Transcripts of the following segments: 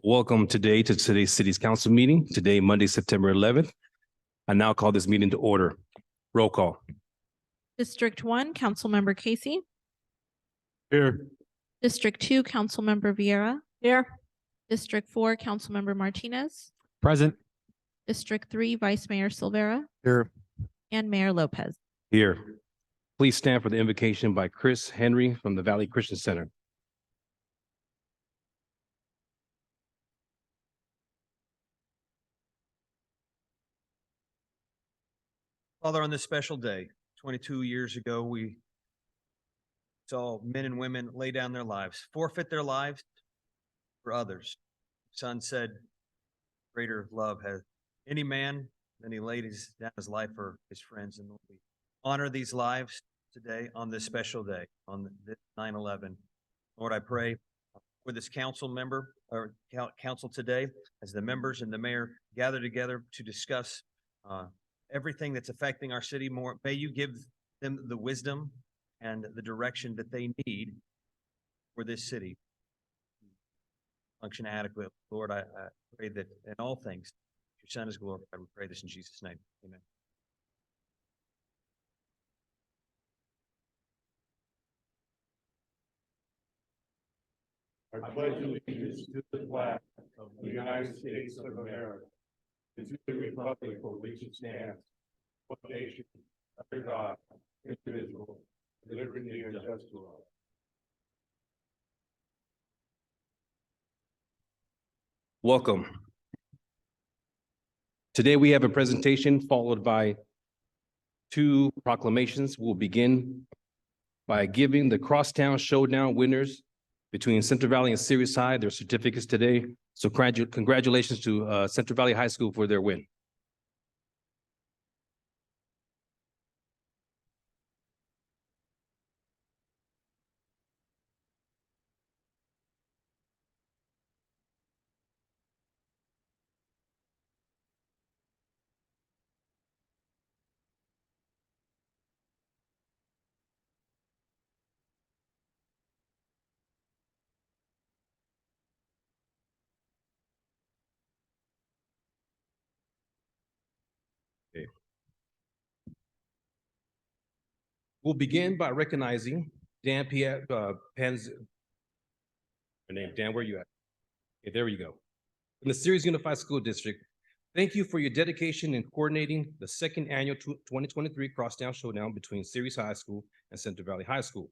Welcome today to today's city's council meeting. Today, Monday, September 11th. I now call this meeting to order. Roll call. District 1, Councilmember Casey. Here. District 2, Councilmember Vieira. Here. District 4, Councilmember Martinez. Present. District 3, Vice Mayor Silvera. Here. And Mayor Lopez. Here. Please stand for the invocation by Chris Henry from the Valley Christian Center. Father, on this special day, 22 years ago, we saw men and women lay down their lives, forfeit their lives for others. Son said, greater love has any man than he laid down his life for his friends. And we honor these lives today on this special day, on this 9/11. Lord, I pray for this council today, as the members and the mayor gather together to discuss everything that's affecting our city more. May you give them the wisdom and the direction that they need for this city to function adequately. Lord, I pray that in all things, your Son is glorified. We pray this in Jesus' name. Amen. I pledge allegiance to the flag of the United States of America and to the republic for which it stands, one nation, under God, indivisible, with liberty and justice for all. Welcome. Today we have a presentation followed by two proclamations. We'll begin by giving the Crosstown Showdown winners between Central Valley and Ceres High their certificates today. So congratulations to Central Valley High School for their win. We'll begin by recognizing Dan Panz. Her name, Dan, where are you at? Okay, there you go. In the Ceres Unified School District, thank you for your dedication in coordinating the second annual 2023 Crosstown Showdown between Ceres High School and Central Valley High School.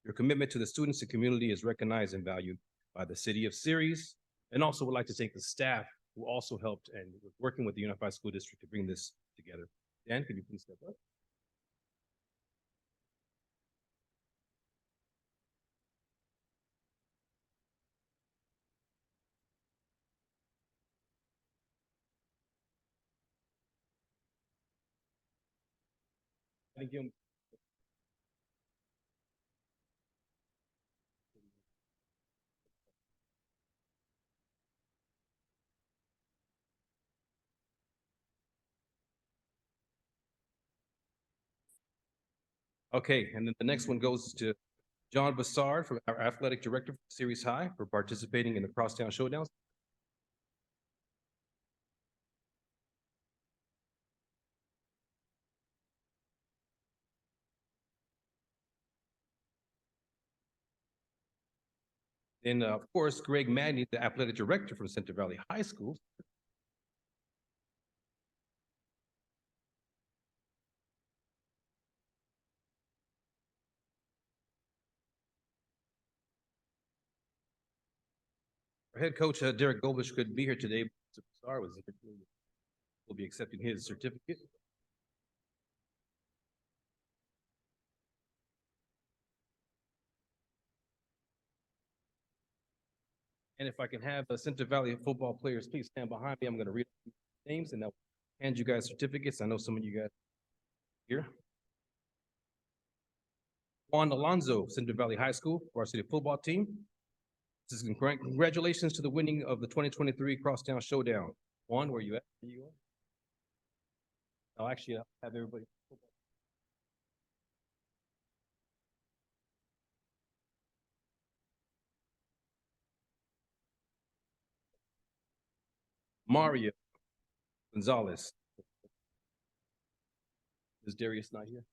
Your commitment to the students and community is recognized and valued by the city of Ceres, and also would like to thank the staff who also helped and working with the Unified School District to bring this together. Dan, could you please step up? Thank you. Okay, and then the next one goes to John Bassard, from our athletic director for Ceres High, for participating in the Crosstown Showdowns. And of course, Greg Madney, the athletic director from Central Valley High School. Our head coach, Derek Golbish, couldn't be here today. But Bassard was here. Will be accepting his certificate. And if I can have the Central Valley football players, please stand behind me. I'm going to read names and I'll hand you guys certificates. I know some of you guys here. Juan Alonso, Central Valley High School varsity football team. This is congratulations to the winning of the 2023 Crosstown Showdown. Juan, where you at? Where you at? I'll actually have everybody. Mario Gonzalez. Is Darius not here?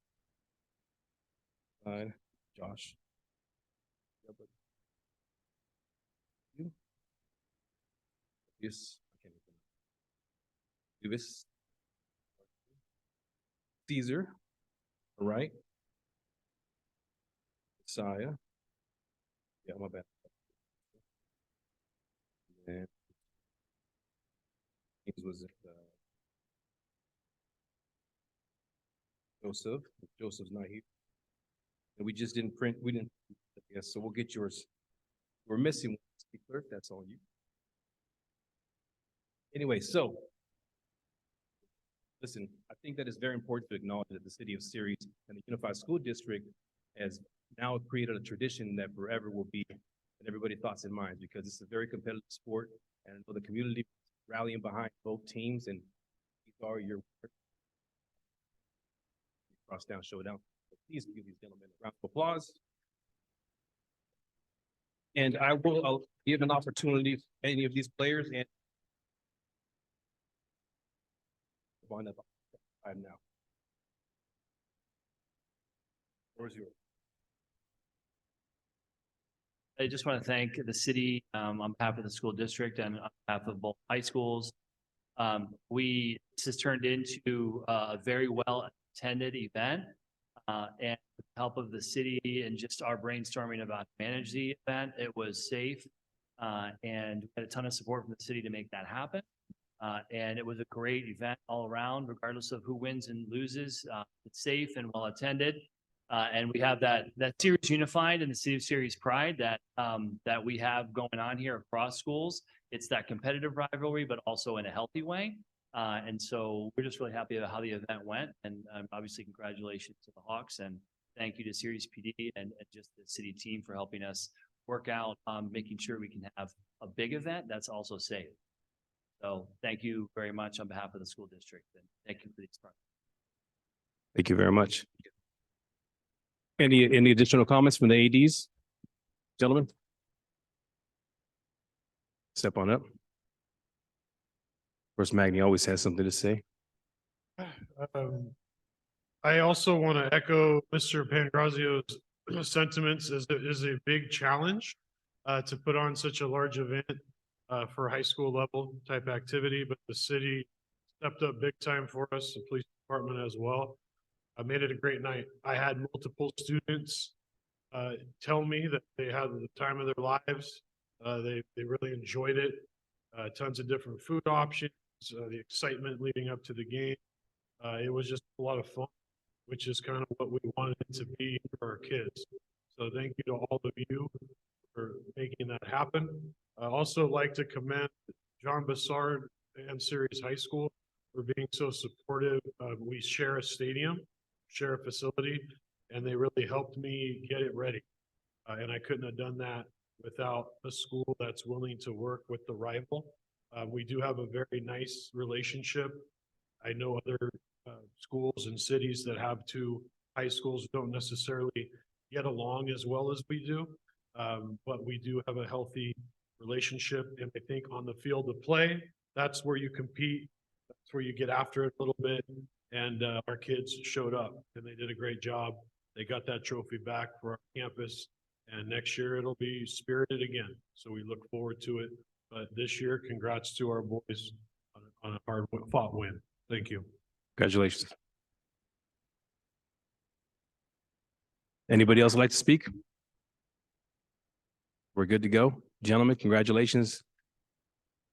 Josh. You? Yes. Davis. Caesar. All right. Messiah. Yeah, my bad. And was it Joseph? Joseph's not here. And we just didn't print, we didn't, yes, so we'll get yours. We're missing one, City Clerk, that's on you. Anyway, so listen, I think that it's very important to acknowledge that the city of Ceres and the Unified School District has now created a tradition that forever will be in everybody's thoughts and minds, because it's a very competitive sport, and I know the community rallying behind both teams, and these are your Crosstown Showdown. Please give these gentlemen a round of applause. And I will give an opportunity to any of these players and one of time now. Where's yours? I just want to thank the city on behalf of the school district and on behalf of both high schools. This has turned into a very well attended event, and with the help of the city and just our brainstorming about manage the event, it was safe, and we had a ton of support from the city to make that happen. And it was a great event all around, regardless of who wins and loses. It's safe and well attended. And we have that Ceres unified and the city of Ceres pride that we have going on here across schools. It's that competitive rivalry, but also in a healthy way. And so we're just really happy about how the event went. And obviously, congratulations to the Hawks, and thank you to Ceres PD and just the city team for helping us work out, making sure we can have a big event that's also safe. So thank you very much on behalf of the school district, and thank you for these projects. Thank you very much. Any additional comments from the ADs? Gentlemen? Step on up. Of course, Magni always has something to say. I also want to echo Mr. Pangrazio's sentiments. It is a big challenge to put on such a large event for high school level type activity, but the city stepped up big time for us, the police department as well. I made it a great night. I had multiple students tell me that they had the time of their lives. They really enjoyed it. Tons of different food options, the excitement leading up to the game. It was just a lot of fun, which is kind of what we wanted it to be for our kids. So thank you to all of you for making that happen. I also like to commend John Bassard and Ceres High School for being so supportive. We share a stadium, share a facility, and they really helped me get it ready. And I couldn't have done that without a school that's willing to work with the rival. We do have a very nice relationship. I know other schools and cities that have two high schools don't necessarily get along as well as we do, but we do have a healthy relationship. And I think on the field of play, that's where you compete. That's where you get after it a little bit. And our kids showed up and they did a great job. They got that trophy back for our campus, and next year it'll be spirited again. So we look forward to it. But this year, congrats to our boys on a hard fought win. Thank you. Congratulations. Anybody else like to speak? We're good to go. Gentlemen, congratulations.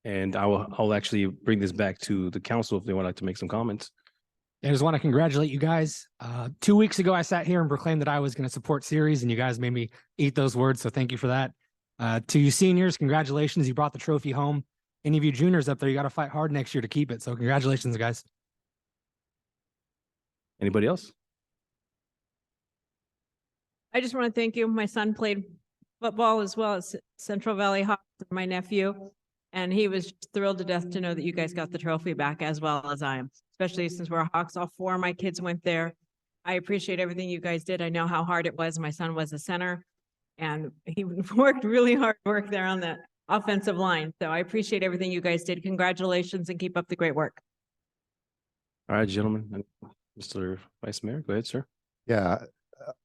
And I'll actually bring this back to the council if they would like to make some comments. I just want to congratulate you guys. 2 weeks ago, I sat here and proclaimed that I was going to support Ceres, and you guys made me eat those words. So thank you for that. To you seniors, congratulations. You brought the trophy home. Any of you juniors up there, you got to fight hard next year to keep it. So congratulations, guys. Anybody else? I just want to thank you. My son played football as well as Central Valley Hawks, my nephew, and he was just thrilled to death to know that you guys got the trophy back as well as I am, especially since we're Hawks. All four of my kids went there. I appreciate everything you guys did. I know how hard it was. My son was a center, and he worked really hard work there on that offensive line. So I appreciate everything you guys did. Congratulations and keep up the great work. All right, gentlemen. Mr. Vice Mayor, go ahead, sir. Yeah,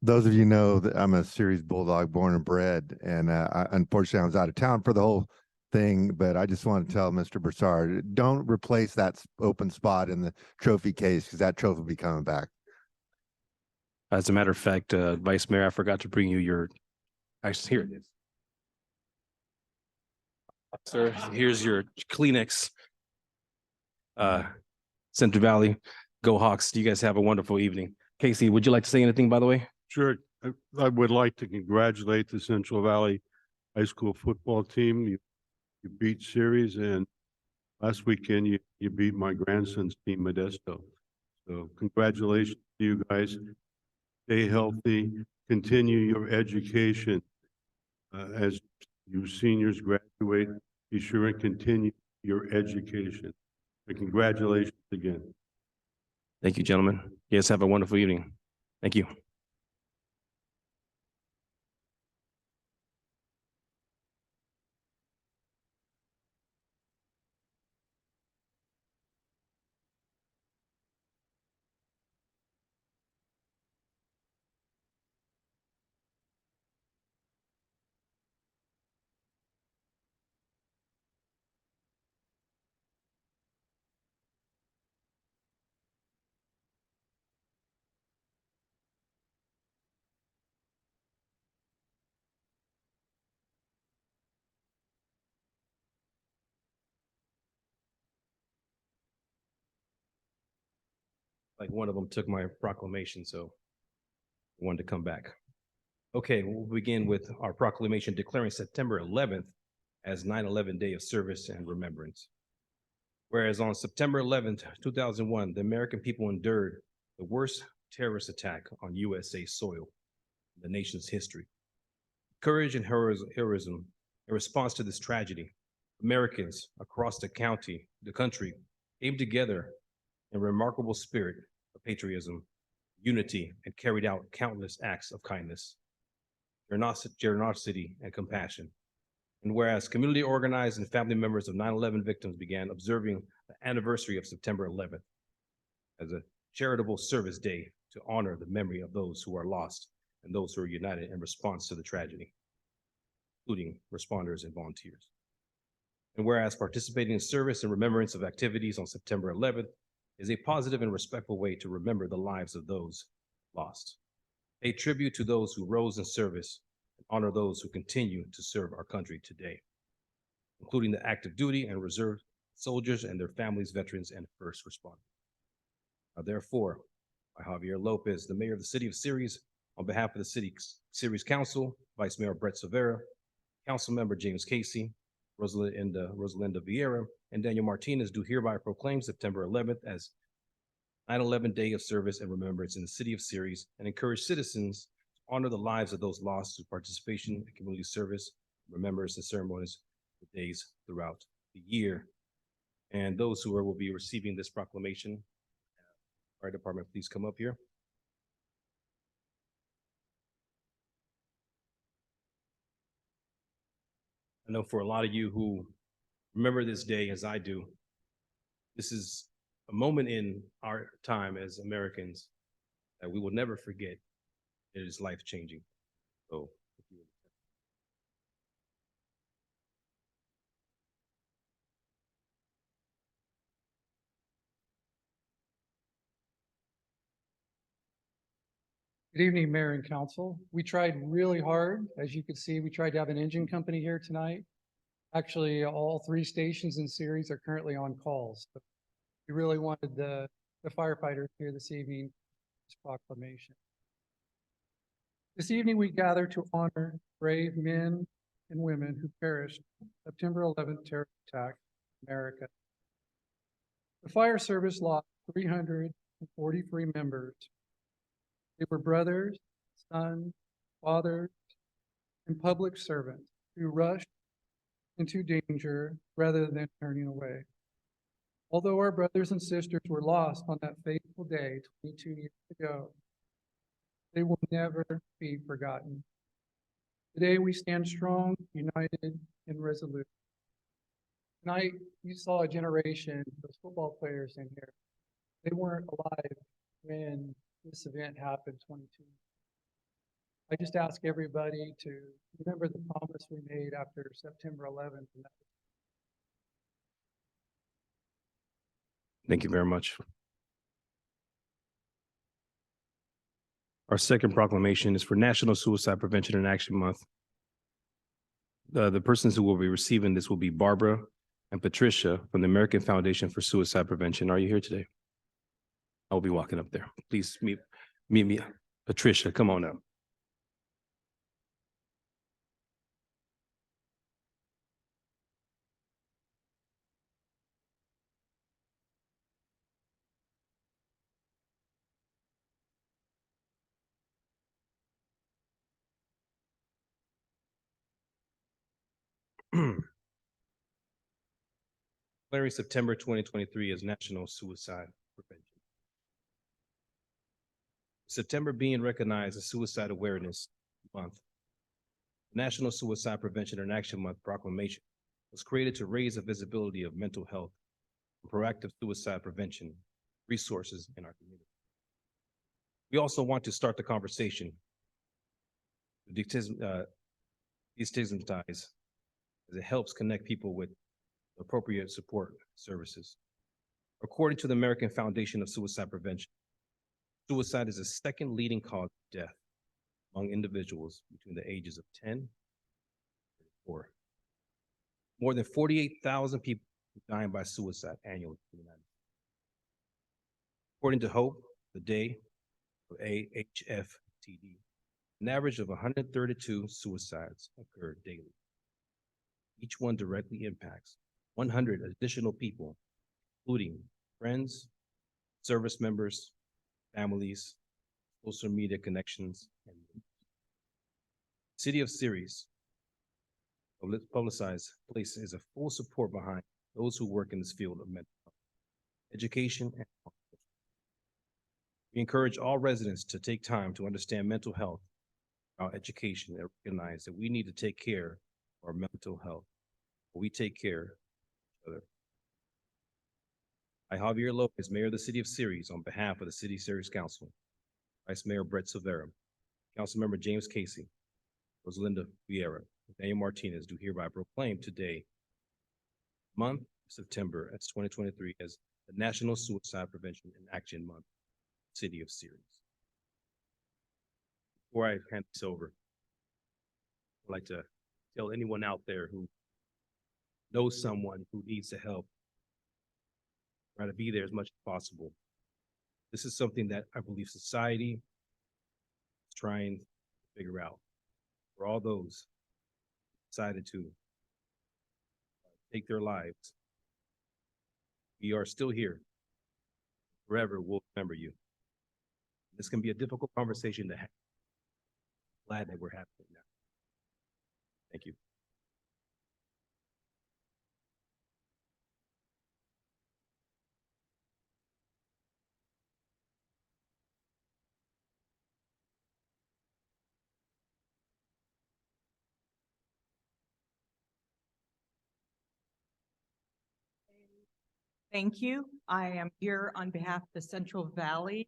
those of you know that I'm a Series Bulldog born and bred, and unfortunately I was out of town for the whole thing. But I just want to tell Mr. Broussard, don't replace that open spot in the trophy case because that trophy will be coming back. As a matter of fact, Vice Mayor, I forgot to bring you your, actually, here it is. Sir, here's your Kleenex. Central Valley, go Hawks. You guys have a wonderful evening. Casey, would you like to say anything, by the way? Sure. I would like to congratulate the Central Valley High School football team. You beat Ceres, and last weekend you beat my grandson's team, Modesto. So congratulations to you guys. Stay healthy, continue your education. As you seniors graduate, be sure and continue your education. And congratulations again. Thank you, gentlemen. Yes, have a wonderful evening. Thank you. Like one of them took my proclamation, so I wanted to come back. Okay, we'll begin with our proclamation declaring September 11th as 9/11 Day of Service and Remembrance. Whereas on September 11th, 2001, the American people endured the worst terrorist attack on USA soil in the nation's history. Courage and heroism in response to this tragedy, Americans across the country came together in remarkable spirit of patriotism, unity, and carried out countless acts of kindness, generosity, and compassion. And whereas community organized and family members of 9/11 victims began observing the anniversary of September 11th as a charitable service day to honor the memory of those who are lost and those who are united in response to the tragedy, including responders and volunteers. And whereas participating in service and remembrance of activities on September 11th is a positive and respectful way to remember the lives of those lost, pay tribute to those who rose in service, and honor those who continue to serve our country today, including the active duty and reserve soldiers and their families, veterans, and first responders. Now, therefore, I, Javier Lopez, the mayor of the city of Ceres, on behalf of the city Ceres Council, Vice Mayor Brett Silvera, Council Member James Casey, Rosalinda Vieira, and Daniel Martinez, do hereby proclaim September 11th as 9/11 Day of Service and Remembrance in the city of Ceres and encourage citizens to honor the lives of those lost through participation in community service, remembrance, and ceremonies for days throughout the year. And those who will be receiving this proclamation, fire department, please come up here. I know for a lot of you who remember this day as I do, this is a moment in our time as Americans that we will never forget. It is life-changing. So, if you would. Good evening, Mayor and Council. We tried really hard. As you could see, we tried to have an engine company here tonight. Actually, all three stations in Ceres are currently on calls. So we really wanted the firefighters here this evening, this proclamation. This evening, we gather to honor brave men and women who perished September 11th terror attack in America. The fire service lost 343 members. They were brothers, sons, fathers, and public servants who rushed into danger rather than turning away. Although our brothers and sisters were lost on that fateful day 22 years ago, they will never be forgotten. Today, we stand strong, united, and resolute. Tonight, you saw a generation of football players in here. They weren't alive when this event happened 22. I just ask everybody to remember the promise we made after September 11th. And that Thank you very much. Our second proclamation is for National Suicide Prevention and Action Month. The persons who will be receiving this will be Barbara and Patricia from the American Foundation for Suicide Prevention. Are you here today? I will be walking up there. Please meet me. Patricia, come on up. Declaring September 2023 as National Suicide Prevention. September being recognized as Suicide Awareness Month. National Suicide Prevention and Action Month proclamation was created to raise the visibility of mental health and proactive suicide prevention resources in our community. We also want to start the conversation to destigmatize as it helps connect people with appropriate support services. According to the American Foundation of Suicide Prevention, suicide is the second leading cause of death among individuals between the ages of 10 and 34. More than 48,000 people dying by suicide annually in the United States. According to HOPE, the day of AHFTD, an average of 132 suicides occur daily. Each one directly impacts 100 additional people, including friends, service members, families, social media connections, and City of Ceres publicized places a full support behind those who work in this field of mental health, education, and health. We encourage all residents to take time to understand mental health, our education, and recognize that we need to take care of our mental health. We take care of each other. I, Javier Lopez, Mayor of the City of Ceres, on behalf of the City of Ceres Council, Vice Mayor Brett Silvera, Councilmember James Casey, Rosalinda Vieira, and Daniel Martinez, do hereby proclaim today, month of September, as 2023, as the National Suicide Prevention and Action Month, City of Ceres. Before I hand this over, I'd like to tell anyone out there who knows someone who needs the help, try to be there as much as possible. This is something that I believe society is trying to figure out. For all those who decided to take their lives, we are still here. Forever, we'll remember you. This can be a difficult conversation to have. Glad that we're having it now. Thank you. Thank you. I am here on behalf of the Central Valley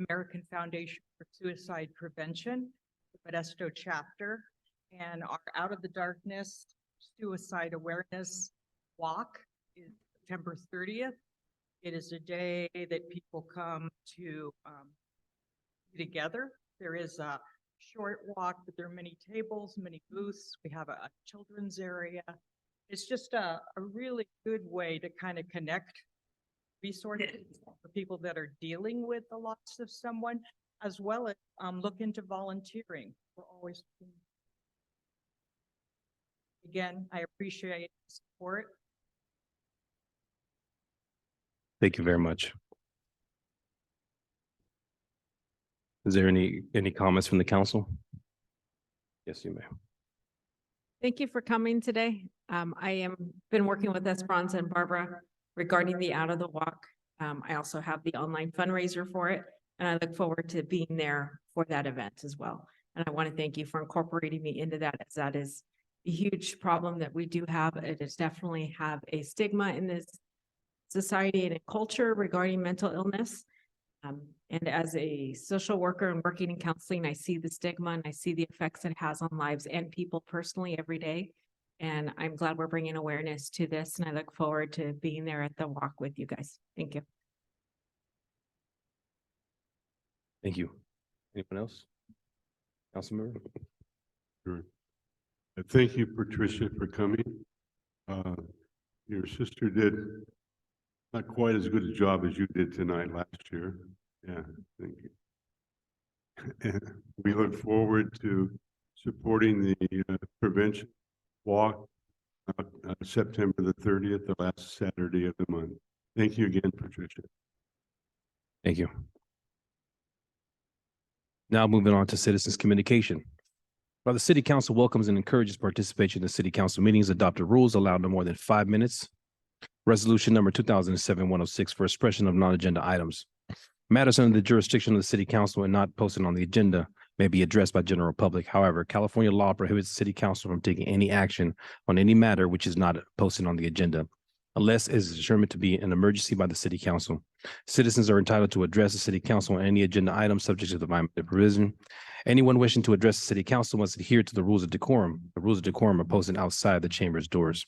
American Foundation for Suicide Prevention, the Modesto chapter, and our Out of the Darkness Suicide Awareness Walk is September 30th. It is a day that people come to be together. There is a short walk, but there are many tables, many booths. We have a children's area. It's just a really good way to kind of connect resources for people that are dealing with the loss of someone, as well as look into volunteering. We're always looking. Again, I appreciate the support. Thank you very much. Is there any comments from the council? Yes, you may. Thank you for coming today. I am been working with Esperanza and Barbara regarding the Out of the Walk. I also have the online fundraiser for it, and I look forward to being there for that event as well. And I want to thank you for incorporating me into that, as that is a huge problem that we do have. It is definitely have a stigma in this society and in culture regarding mental illness. And as a social worker and working in counseling, I see the stigma and I see the effects it has on lives and people personally every day. And I'm glad we're bringing awareness to this, and I look forward to being there at the walk with you guys. Thank you. Thank you. Anyone else? Councilmember? Sure. Thank you, Patricia, for coming. Your sister did not quite as good a job as you did tonight last year. Yeah, thank you. And we look forward to supporting the prevention walk September the 30th, the last Saturday of the month. Thank you again, Patricia. Thank you. Now moving on to citizens communication. While the city council welcomes and encourages participation in the city council meetings, adopted rules allow no more than 5 minutes. Resolution number 2007-106 for expression of non-agenda items. Matters under the jurisdiction of the city council and not posted on the agenda may be addressed by general public. However, California law prohibits the city council from taking any action on any matter which is not posted on the agenda, unless it is determined to be an emergency by the city council. Citizens are entitled to address the city council on any agenda item subject to the environmental provision. Anyone wishing to address the city council must adhere to the rules of decorum. The rules of decorum are posted outside the chamber's doors.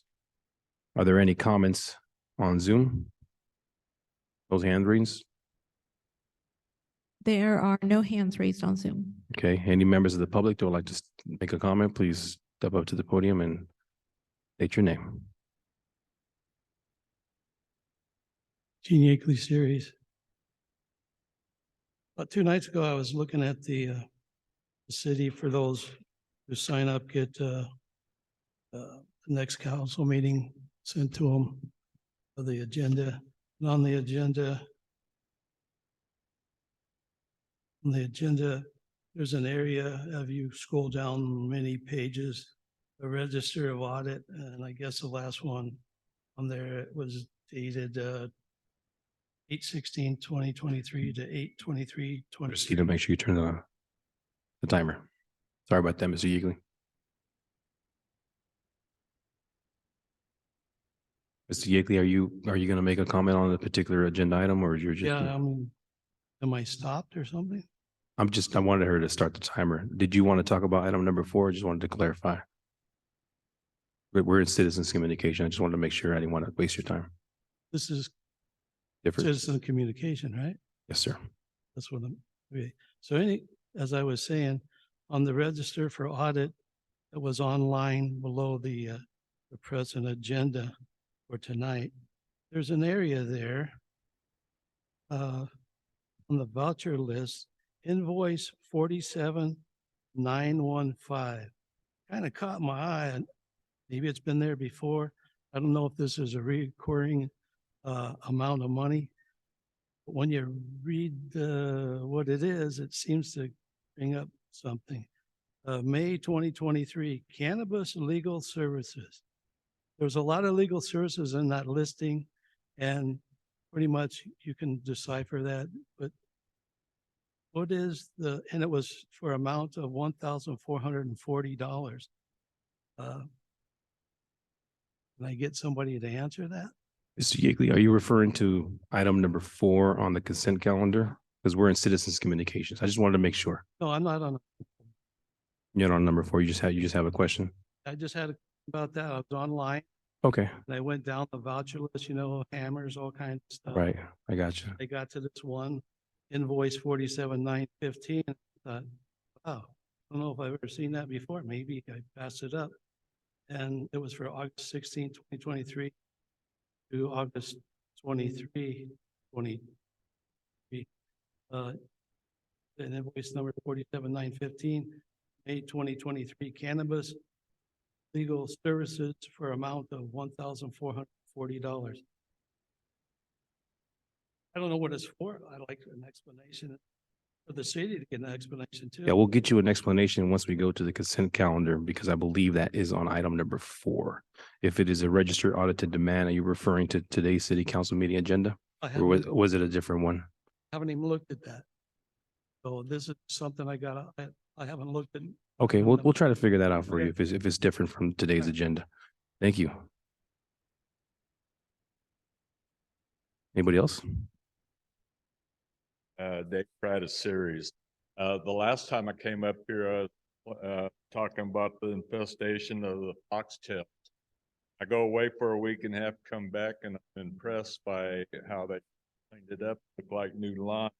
Are there any comments on Zoom? Those hand raised? There are no hands raised on Zoom. Okay, any members of the public that would like to make a comment, please step up to the podium and state your name. Gene Yakeley series. About 2 nights ago, I was looking at the city for those who sign up, get the next council meeting sent to them of the agenda. And on the agenda, there's an area, if you scroll down many pages, a register of audit, and I guess the last one on there was dated 8/16/2023 to 8/23/20. Proceed to make sure you turn the timer. Sorry about that, Mr. Yeagley. Mr. Yeagley, are you going to make a comment on a particular agenda item, or you're just? Yeah, am I stopped or something? I wanted her to start the timer. Did you want to talk about item number 4? I just wanted to clarify. We're in citizens communication. I just wanted to make sure I didn't want to waste your time. This is Different? citizen communication, right? Yes, sir. That's what okay. So as I was saying, on the register for audit that was online below the present agenda for tonight, there's an area there on the voucher list, invoice 47915. Kind of caught my eye. Maybe it's been there before. I don't know if this is a recurring amount of money. But when you read what it is, it seems to bring up something. May 2023, cannabis legal services. There's a lot of legal services in that listing, and pretty much you can decipher that. But what is and it was for amount of $1,440. Can I get somebody to answer that? Mr. Yeagley, are you referring to item number 4 on the consent calendar? Because we're in citizens communications. I just wanted to make sure. No, I'm not on. You're not on number 4. You just have a question. I just had about that. I was online Okay, and I went down the voucher list, hammers, all kinds of stuff. right. I got you. I got to this one invoice 47915. I thought, wow, I don't know if I've ever seen that before. Maybe I passed it up. And it was for August 16, 2023 to August 23, 2023. And invoice number 47915, May 2023, cannabis legal services for amount of $1,440. I don't know what it's for. I'd like an explanation for the city to get an explanation too. Yeah, we'll get you an explanation once we go to the consent calendar, because I believe that is on item number 4. If it is a registered audited demand, are you referring to today's city council meeting agenda? I Or was it a different one? haven't even looked at that. So this is something I got I haven't looked at. Okay, No, we'll try to figure that out for you Okay. if it's different from today's Okay. agenda. Thank you. Anybody else? Dave Pratt series. The last time I came up here, talking about the infestation of the foxtails. I go away for a week and have to come back, and I'm impressed by how they cleaned it up, look like new lawn.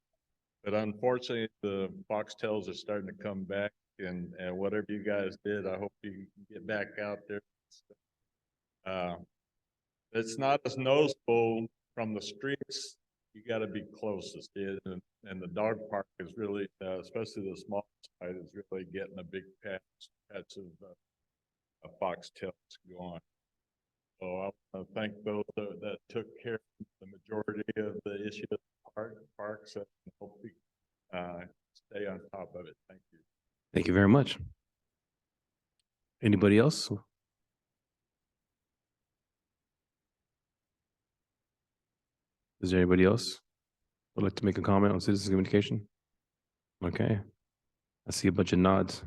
But unfortunately, the foxtails are starting to come back, and whatever you guys did, I hope you can get back out there. It's not as noticeable from the streets. You gotta be closest, and the dog park is really, especially the small side, is really getting a big patch of foxtails going. So I want to thank those that took care of the majority of the issue of parks, and hope we stay on top of it. Thank you. Thank you very much. Anybody else? Is there anybody else who'd like to make a comment on citizen communication? Okay. I see a bunch of nods.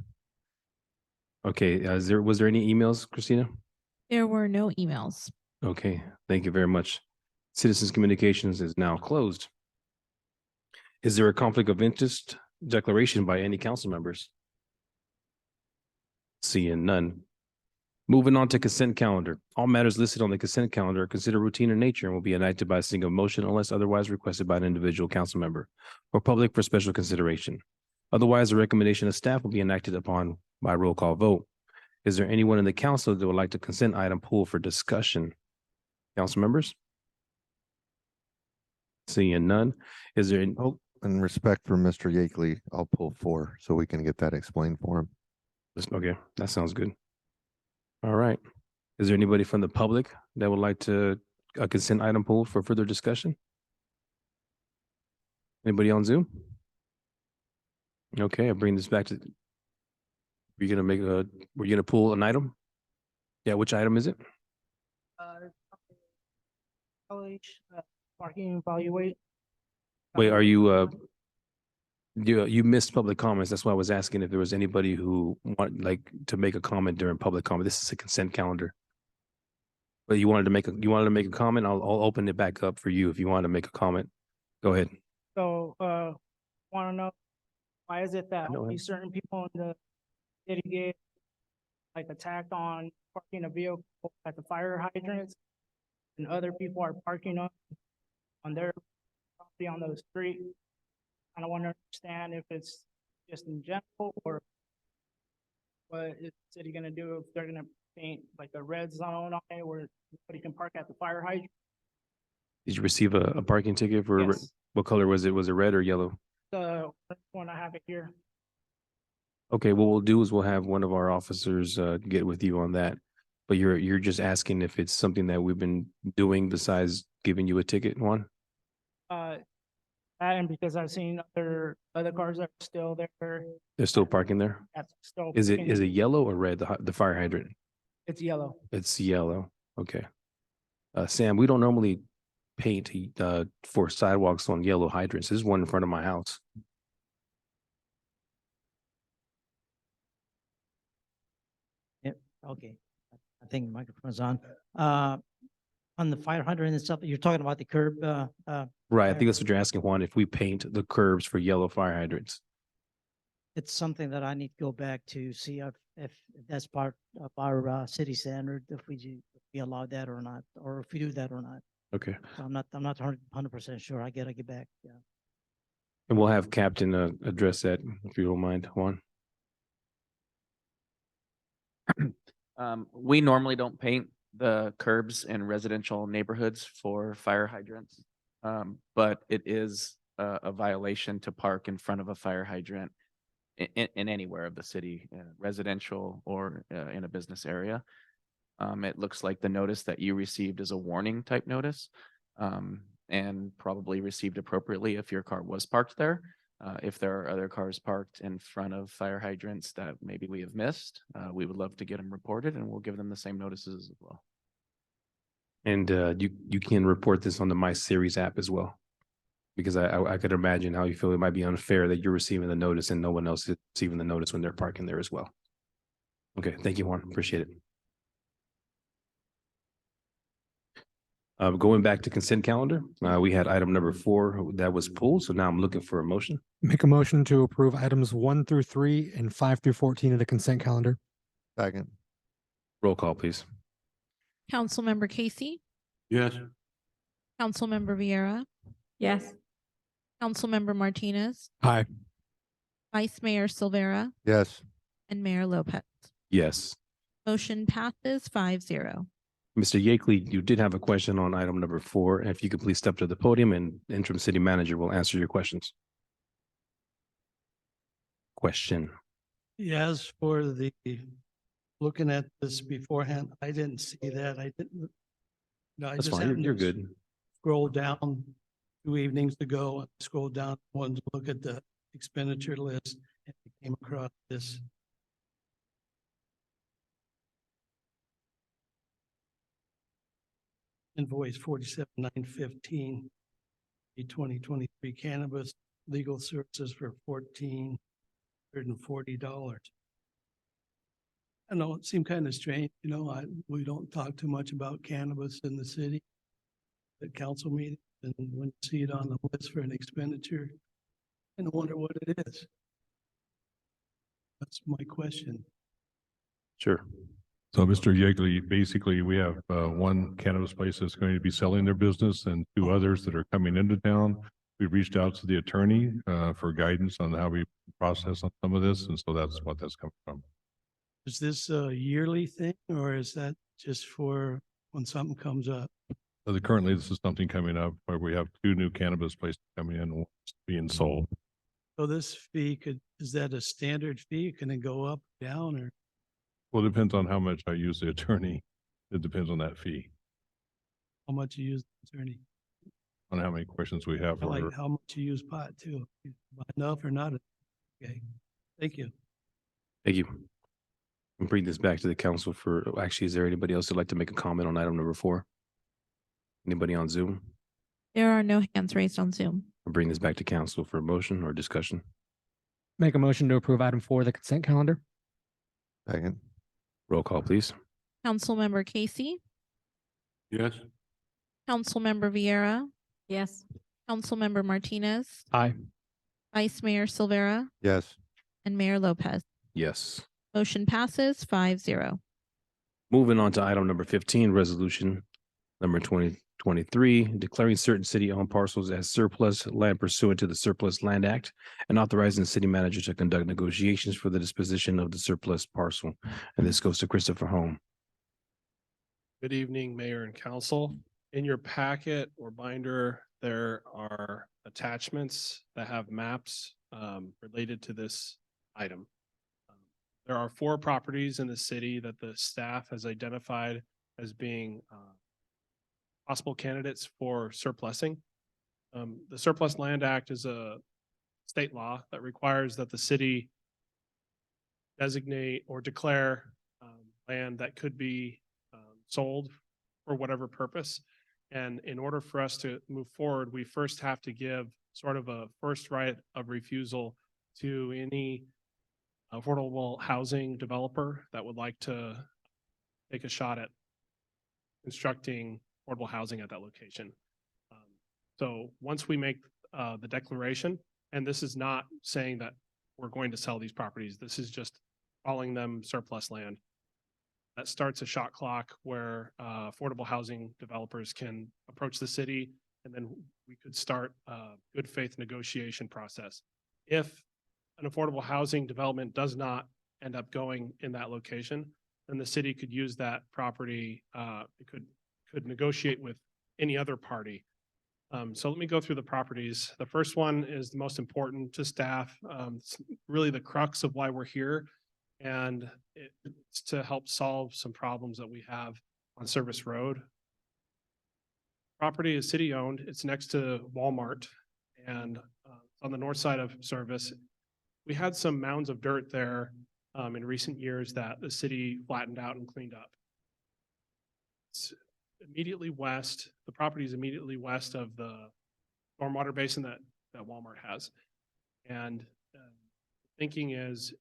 Okay, was there any emails, Christina? There were no emails. Okay, thank you very much. Citizens Communications is now closed. Is there a conflict of interest declaration by any council members? Seeing none. Moving on to consent calendar. All matters listed on the consent calendar are considered routine in nature and will be enacted by a single motion unless otherwise requested by an individual council member or public for special consideration. Otherwise, the recommendation of staff will be enacted upon by roll call vote. Is there anyone in the council that would like to consent item pull for discussion? Council members? Seeing none. Is there, Oh, in respect for Mr. Yakely, I'll pull 4 so we can get that explained for him. okay, that sounds good. All right. Is there anybody from the public that would like to a consent item pull for further discussion? Anybody on Zoom? Okay, I'll bring this back to. We're gonna pull an item? Yeah, which item is it? Parking evaluate. Wait, are you you missed public comments. That's why I was asking if there was anybody who like to make a comment during public comment. This is a consent calendar. But you wanted to make a comment. I'll open it back up for you if you want to make a comment. Go ahead. So, want to know, why is it that know only him. certain people in the city get like attacked on parking a vehicle at the fire hydrants? And other people are parking on their property on the street? I don't want to understand if it's just in general or what is the city gonna do if they're gonna paint like a red zone on it where nobody can park at the fire hydrant? Did you receive a parking ticket for Yes. what color was it? Was it red or yellow? The one I have it here. Okay, what we'll do is we'll have one of our officers get with you on that. But you're just asking if it's something that we've been doing besides giving you a ticket, Juan? And because I've seen other cars that are still there. They're still parking there? That's still. Is it parking. yellow or red, the fire hydrant? It's yellow. It's yellow. Okay. Sam, we don't normally paint for sidewalks on yellow hydrants. There's one in front of my house. Okay, I think the microphone's on. On the fire hydrant and stuff, you're talking about the curb, Right, I think that's what you're asking, Juan, if we paint the curbs for yellow fire hydrants. it's something that I need to go back to see if that's part of our city standard, if we allow that or not, or if we do that or not. Okay, So I'm not 100% sure. I gotta get back, yeah. and we'll have Captain address that if you don't mind, Juan. We normally don't paint the curbs in residential neighborhoods for fire hydrants. But it is a violation to park in front of a fire hydrant in anywhere of the city, residential or in a business area. It looks like the notice that you received is a warning type notice, and probably received appropriately if your car was parked there. If there are other cars parked in front of fire hydrants that maybe we have missed, we would love to get them reported and we'll give them the same notices as well. And you can report this on the My Series app as well. Because I could imagine how you feel it might be unfair that you're receiving the notice and no one else is receiving the notice when they're parking there as well. Okay, thank you, Juan. Appreciate it. Going back to consent calendar, we had item number 4 that was pulled, so now I'm looking for a motion. Make a motion to approve items 1 through 3 and 5 through 14 of the consent calendar. Second. Roll call, please. Councilmember Casey, Yes. Councilmember Vieira, Yes. Councilmember Martinez, Aye. Vice Mayor Silvera, Yes. and Mayor Lopez. Yes. Motion passes 5-0. Mr. Yakely, you did have a question on item number 4. If you could please step to the podium and interim city manager will answer your questions. Question. Yes, for the, looking at this beforehand, I didn't see that. I didn't. No, I That's just fine. happened You're to good. Scroll down 2 evenings ago, scroll down, wanted to look at the expenditure list and came across this. Invoice 47,915, the 2023 cannabis legal services for $1,440. I know it seemed kind of strange, we don't talk too much about cannabis in the city at council meetings, and when you see it on the list for an expenditure, I wonder what it is. That's my question. Sure. So Mr. Yegley, basically, we have one cannabis place that's going to be selling their business and 2 others that are coming into town. We reached out to the attorney for guidance on how we process on some of this, and so that's what that's coming from. Is this a yearly thing, or is that just for when something comes up? So currently, this is something coming up where we have 2 new cannabis places coming in and one's being sold. So this fee is that a standard fee? Can it go up, down, or Well, it depends on how much I use the attorney. It depends on that fee, how much you use the attorney? on how many questions we have for her. Like how much you use pot too? Enough or not? Okay, thank you. Thank you. And bring this back to the council for, actually, is there anybody else who'd like to make a comment on item number 4? Anybody on Zoom? There are no hands raised on Zoom. I'll bring this back to council for a motion or discussion. Make a motion to approve item 4 of the consent calendar. Second. Roll call, please. Councilmember Casey, Yes. Councilmember Vieira, Yes. Councilmember Martinez, Aye. Vice Mayor Silvera, Yes. and Mayor Lopez. Yes. Motion passes 5-0. Moving on to item number 15, resolution number 2023, declaring certain city-owned parcels as surplus land pursuant to the Surplus Land Act and authorizing the city manager to conduct negotiations for the disposition of the surplus parcel. And this goes to Christopher Home. Good evening, Mayor and Council. In your packet or binder, there are attachments that have maps related to this item. There are 4 properties in the city that the staff has identified as being possible candidates for surplusing. The Surplus Land Act is a state law that requires that the city designate or declare land that could be sold for whatever purpose. And in order for us to move forward, we first have to give sort of a first right of refusal to any affordable housing developer that would like to take a shot at constructing affordable housing at that location. So once we make the declaration, and this is not saying that we're going to sell these properties, this is just calling them surplus land. That starts a shot clock where affordable housing developers can approach the city, and then we could start a good faith negotiation process. If an affordable housing development does not end up going in that location, then the city could use that property, it could negotiate with any other party. So let me go through the properties. The first one is the most important to staff. It's really the crux of why we're here. And it's to help solve some problems that we have on Service Road. Property is city owned. It's next to Walmart and on the north side of Service. We had some mounds of dirt there in recent years that the city flattened out and cleaned up. It's immediately west. The property is immediately west of the stormwater basin that Walmart has. And thinking is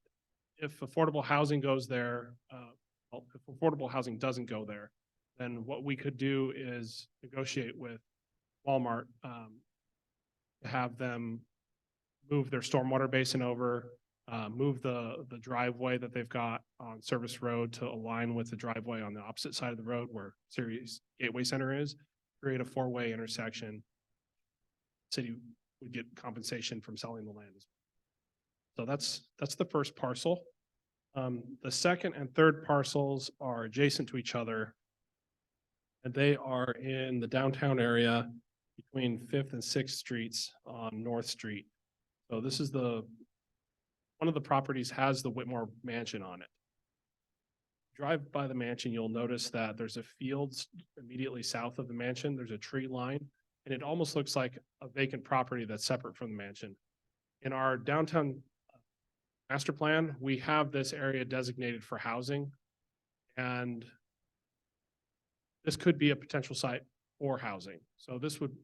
if affordable housing goes there, well, if affordable housing doesn't go there, then what we could do is negotiate with Walmart to have them move their stormwater basin over, move the driveway that they've got on Service Road to align with the driveway on the opposite side of the road where Ceres Gateway Center is, create a four-way intersection. City would get compensation from selling the land as well. So that's the first parcel. The second and third parcels are adjacent to each other. And they are in the downtown area between 5th and 6th Streets on North Street. So this is one of the properties has the Whitmore Mansion on it. Drive by the mansion, you'll notice that there's a field immediately south of the mansion. There's a tree line, and it almost looks like a vacant property that's separate from the mansion. In our downtown master plan, we have this area designated for housing, and this could be a potential site for housing. So this would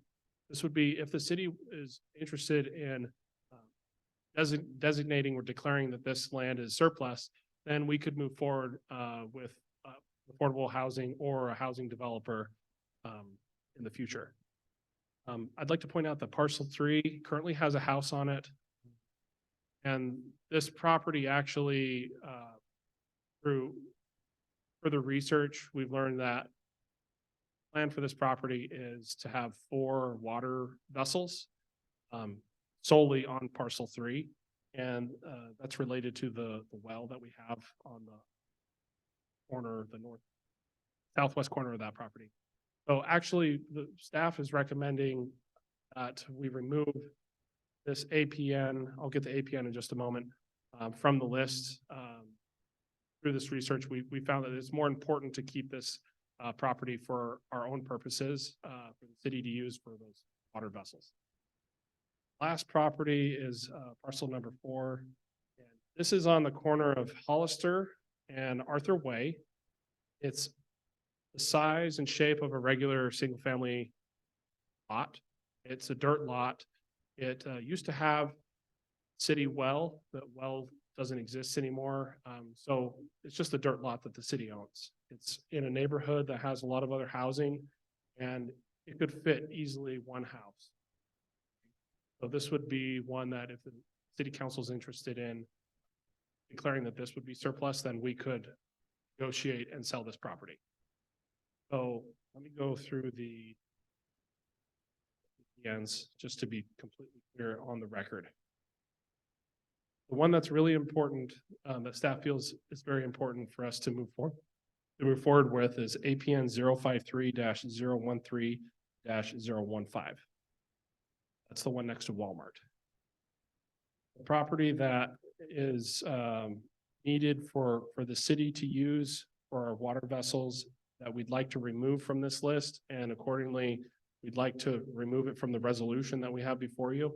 be, if the city is interested in designating or declaring that this land is surplus, then we could move forward with affordable housing or a housing developer in the future. I'd like to point out that parcel 3 currently has a house on it. And this property actually, through further research, we've learned that plan for this property is to have 4 water vessels solely on parcel 3. And that's related to the well that we have on the corner, the southwest corner of that property. So actually, the staff is recommending that we remove this APN. I'll get the APN in just a moment from the list. Through this research, we found that it's more important to keep this property for our own purposes for the city to use for those water vessels. Last property is parcel number 4. And this is on the corner of Hollister and Arthur Way. It's the size and shape of a regular single-family lot. It's a dirt lot. It used to have city well. That well doesn't exist anymore. So it's just a dirt lot that the city owns. It's in a neighborhood that has a lot of other housing, and it could fit easily one house. So this would be one that if the city council is interested in declaring that this would be surplus, then we could negotiate and sell this property. So let me go through the ends just to be completely clear on the record. The one that's really important, that staff feels is very important for us to move forward with is APN 053-013-015. That's the one next to Walmart. The property that is needed for the city to use for our water vessels that we'd like to remove from this list, and accordingly, we'd like to remove it from the resolution that we have before you,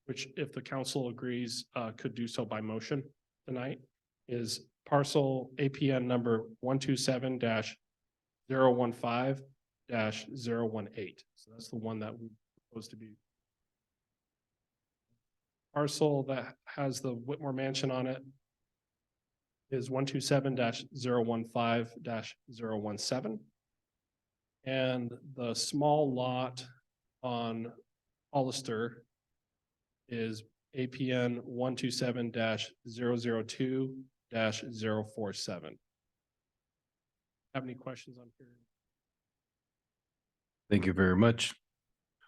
which if the council agrees, could do so by motion tonight, is parcel APN number 127-015-018. So that's the one that we propose to be. Parcel that has the Whitmore Mansion on it is 127-015-017. And the small lot on Hollister is APN 127-002-047. Have any questions on here? Thank you very much.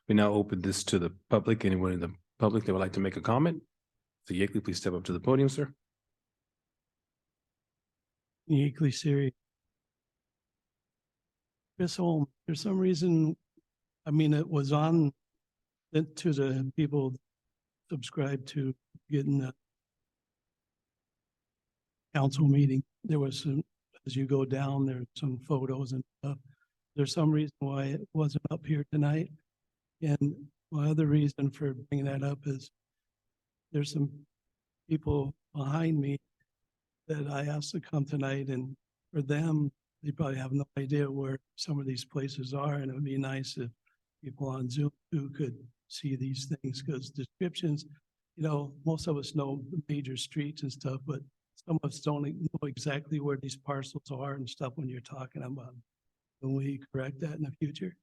We now open this to the public. Anyone in the public that would like to make a comment? So Yakeley, please step up to the podium, sir. Uniquely serious. Chris Holm, there's some reason, I mean, it was on to the people subscribed to getting a council meeting. There was some, as you go down, there's some photos and stuff. There's some reason why it wasn't up here tonight. And my other reason for bringing that up is there's some people behind me that I asked to come tonight, and for them, they probably have no idea where some of these places are, and it would be nice if people on Zoom who could see these things, because descriptions, you know, most of us know the major streets and stuff, but some of us don't know exactly where these parcels are and stuff when you're talking about. Can we correct that in the future?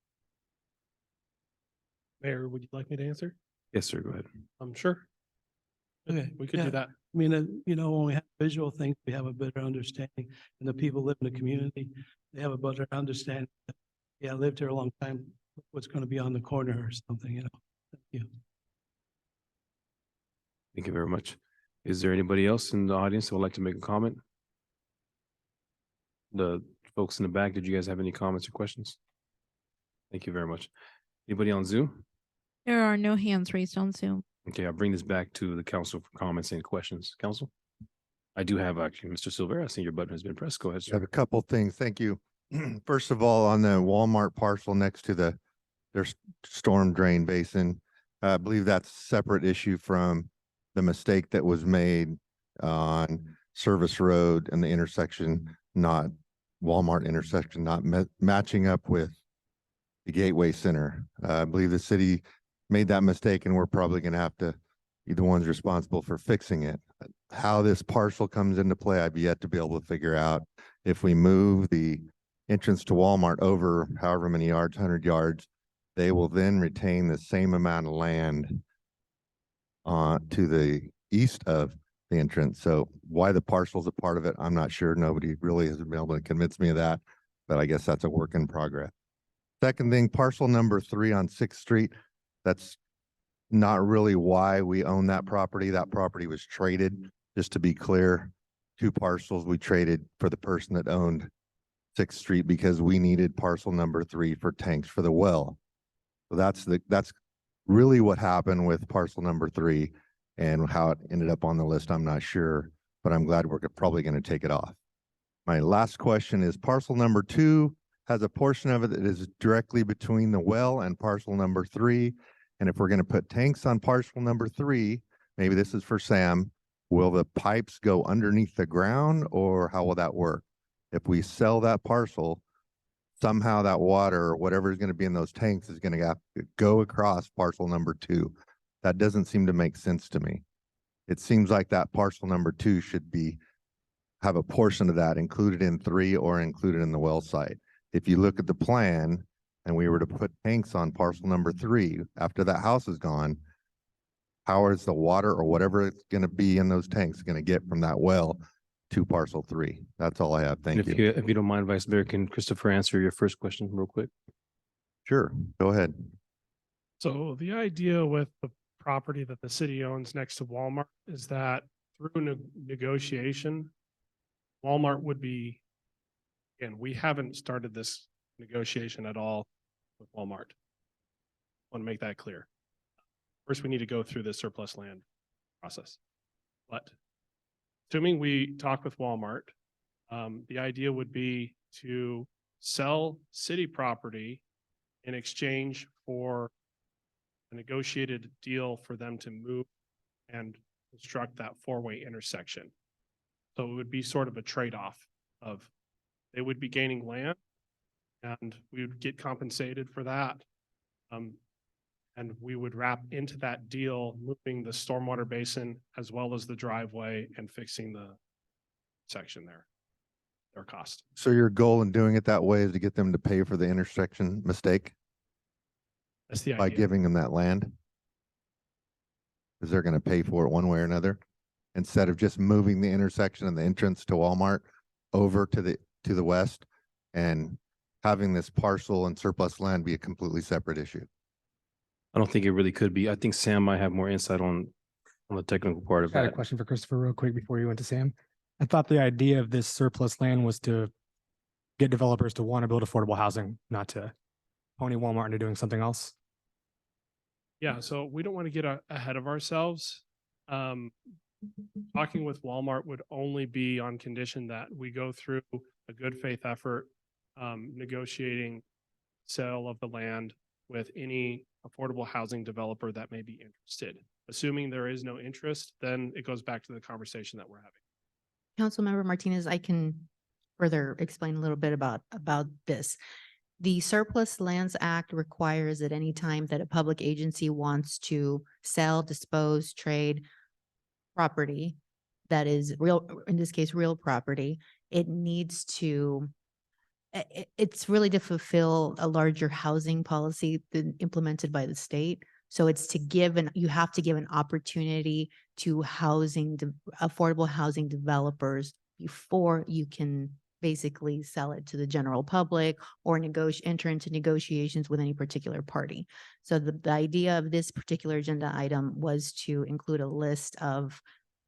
Mayor, would you like me to answer? Yes, sir. Go ahead. I'm sure. Okay. We could yeah. do that. I mean, you know, when we have visual things, we have a better understanding, and the people live in the community, they have a better understanding. Yeah, I lived here a long time, what's going to be on the corner or something, you know? Thank you. Thank you very much. Is there anybody else in the audience who would like to make a comment? The folks in the back, did you guys have any comments or questions? Thank you very much. Anybody on Zoom? There are no hands raised on Zoom. Okay, I'll bring this back to the council for comments and questions. Council? I do have actually, Mr. Silvera, I see your button has been pressed. Go ahead, I have sir. a couple things. Thank you. First of all, on the Walmart parcel next to their storm drain basin, I believe that's a separate issue from the mistake that was made on Service Road and the intersection, not Walmart intersection, not matching up with the Gateway Center. I believe the city made that mistake, and we're probably going to have to be the ones responsible for fixing it. How this parcel comes into play, I've yet to be able to figure out. If we move the entrance to Walmart over however many yards, 100 yards, they will then retain the same amount of land to the east of the entrance. So why the parcel's a part of it, I'm not sure. Nobody really has been able to convince me of that, but I guess that's a work in progress. Second thing, parcel number 3 on 6th Street, that's not really why we own that property. That property was traded, just to be clear. 2 parcels we traded for the person that owned 6th Street because we needed parcel number 3 for tanks for the well. So that's really what happened with parcel number 3, and how it ended up on the list, I'm not sure, but I'm glad we're probably going to take it off. My last question is parcel number 2 has a portion of it that is directly between the well and parcel number 3. And if we're going to put tanks on parcel number 3, maybe this is for Sam, will the pipes go underneath the ground, or how will that work? If we sell that parcel, somehow that water or whatever is going to be in those tanks is going to have to go across parcel number 2. That doesn't seem to make sense to me. It seems like that parcel number 2 should have a portion of that included in 3 or included in the well site. If you look at the plan and we were to put tanks on parcel number 3, after that house is gone, how is the water or whatever it's going to be in those tanks going to get from that well to parcel 3? That's all I have. Thank you. If you don't mind, Vice Mayor, can Christopher answer your first question real quick? Sure, go ahead. So the idea with the property that the city owns next to Walmart is that through negotiation, Walmart would be, again, we haven't started this negotiation at all with Walmart. I want to make that clear. First, we need to go through the surplus land process. But assuming we talk with Walmart, the idea would be to sell city property in exchange for a negotiated deal for them to move and construct that 4-way intersection. So it would be sort of a trade-off of they would be gaining land and we would get compensated for that. And we would wrap into that deal, moving the stormwater basin as well as the driveway and fixing the section there, their cost. So your goal in doing it that way is to get them to pay for the intersection mistake That's the by idea. giving them that land? Because they're going to pay for it one way or another, instead of just moving the intersection and the entrance to Walmart over to the west and having this parcel and surplus land be a completely separate issue. I don't think it really could be. I think Sam might have more insight on the technical part of I had a that. question for Christopher real quick before you went to Sam. I thought the idea of this surplus land was to get developers to want to build affordable housing, not to pony Walmart into doing something else. Yeah, so we don't want to get ahead of ourselves. Talking with Walmart would only be on condition that we go through a good faith effort, negotiating sale of the land with any affordable housing developer that may be interested. Assuming there is no interest, then it goes back to the conversation that we're having. Councilmember Martinez, I can further explain a little bit about this. The Surplus Lands Act requires that any time that a public agency wants to sell, dispose, trade property that is real, in this case, real property, it needs to, it's really to fulfill a larger housing policy than implemented by the state. So it's to give you have to give an opportunity to affordable housing developers before you can basically sell it to the general public or enter into negotiations with any particular party. So the idea of this particular agenda item was to include a list of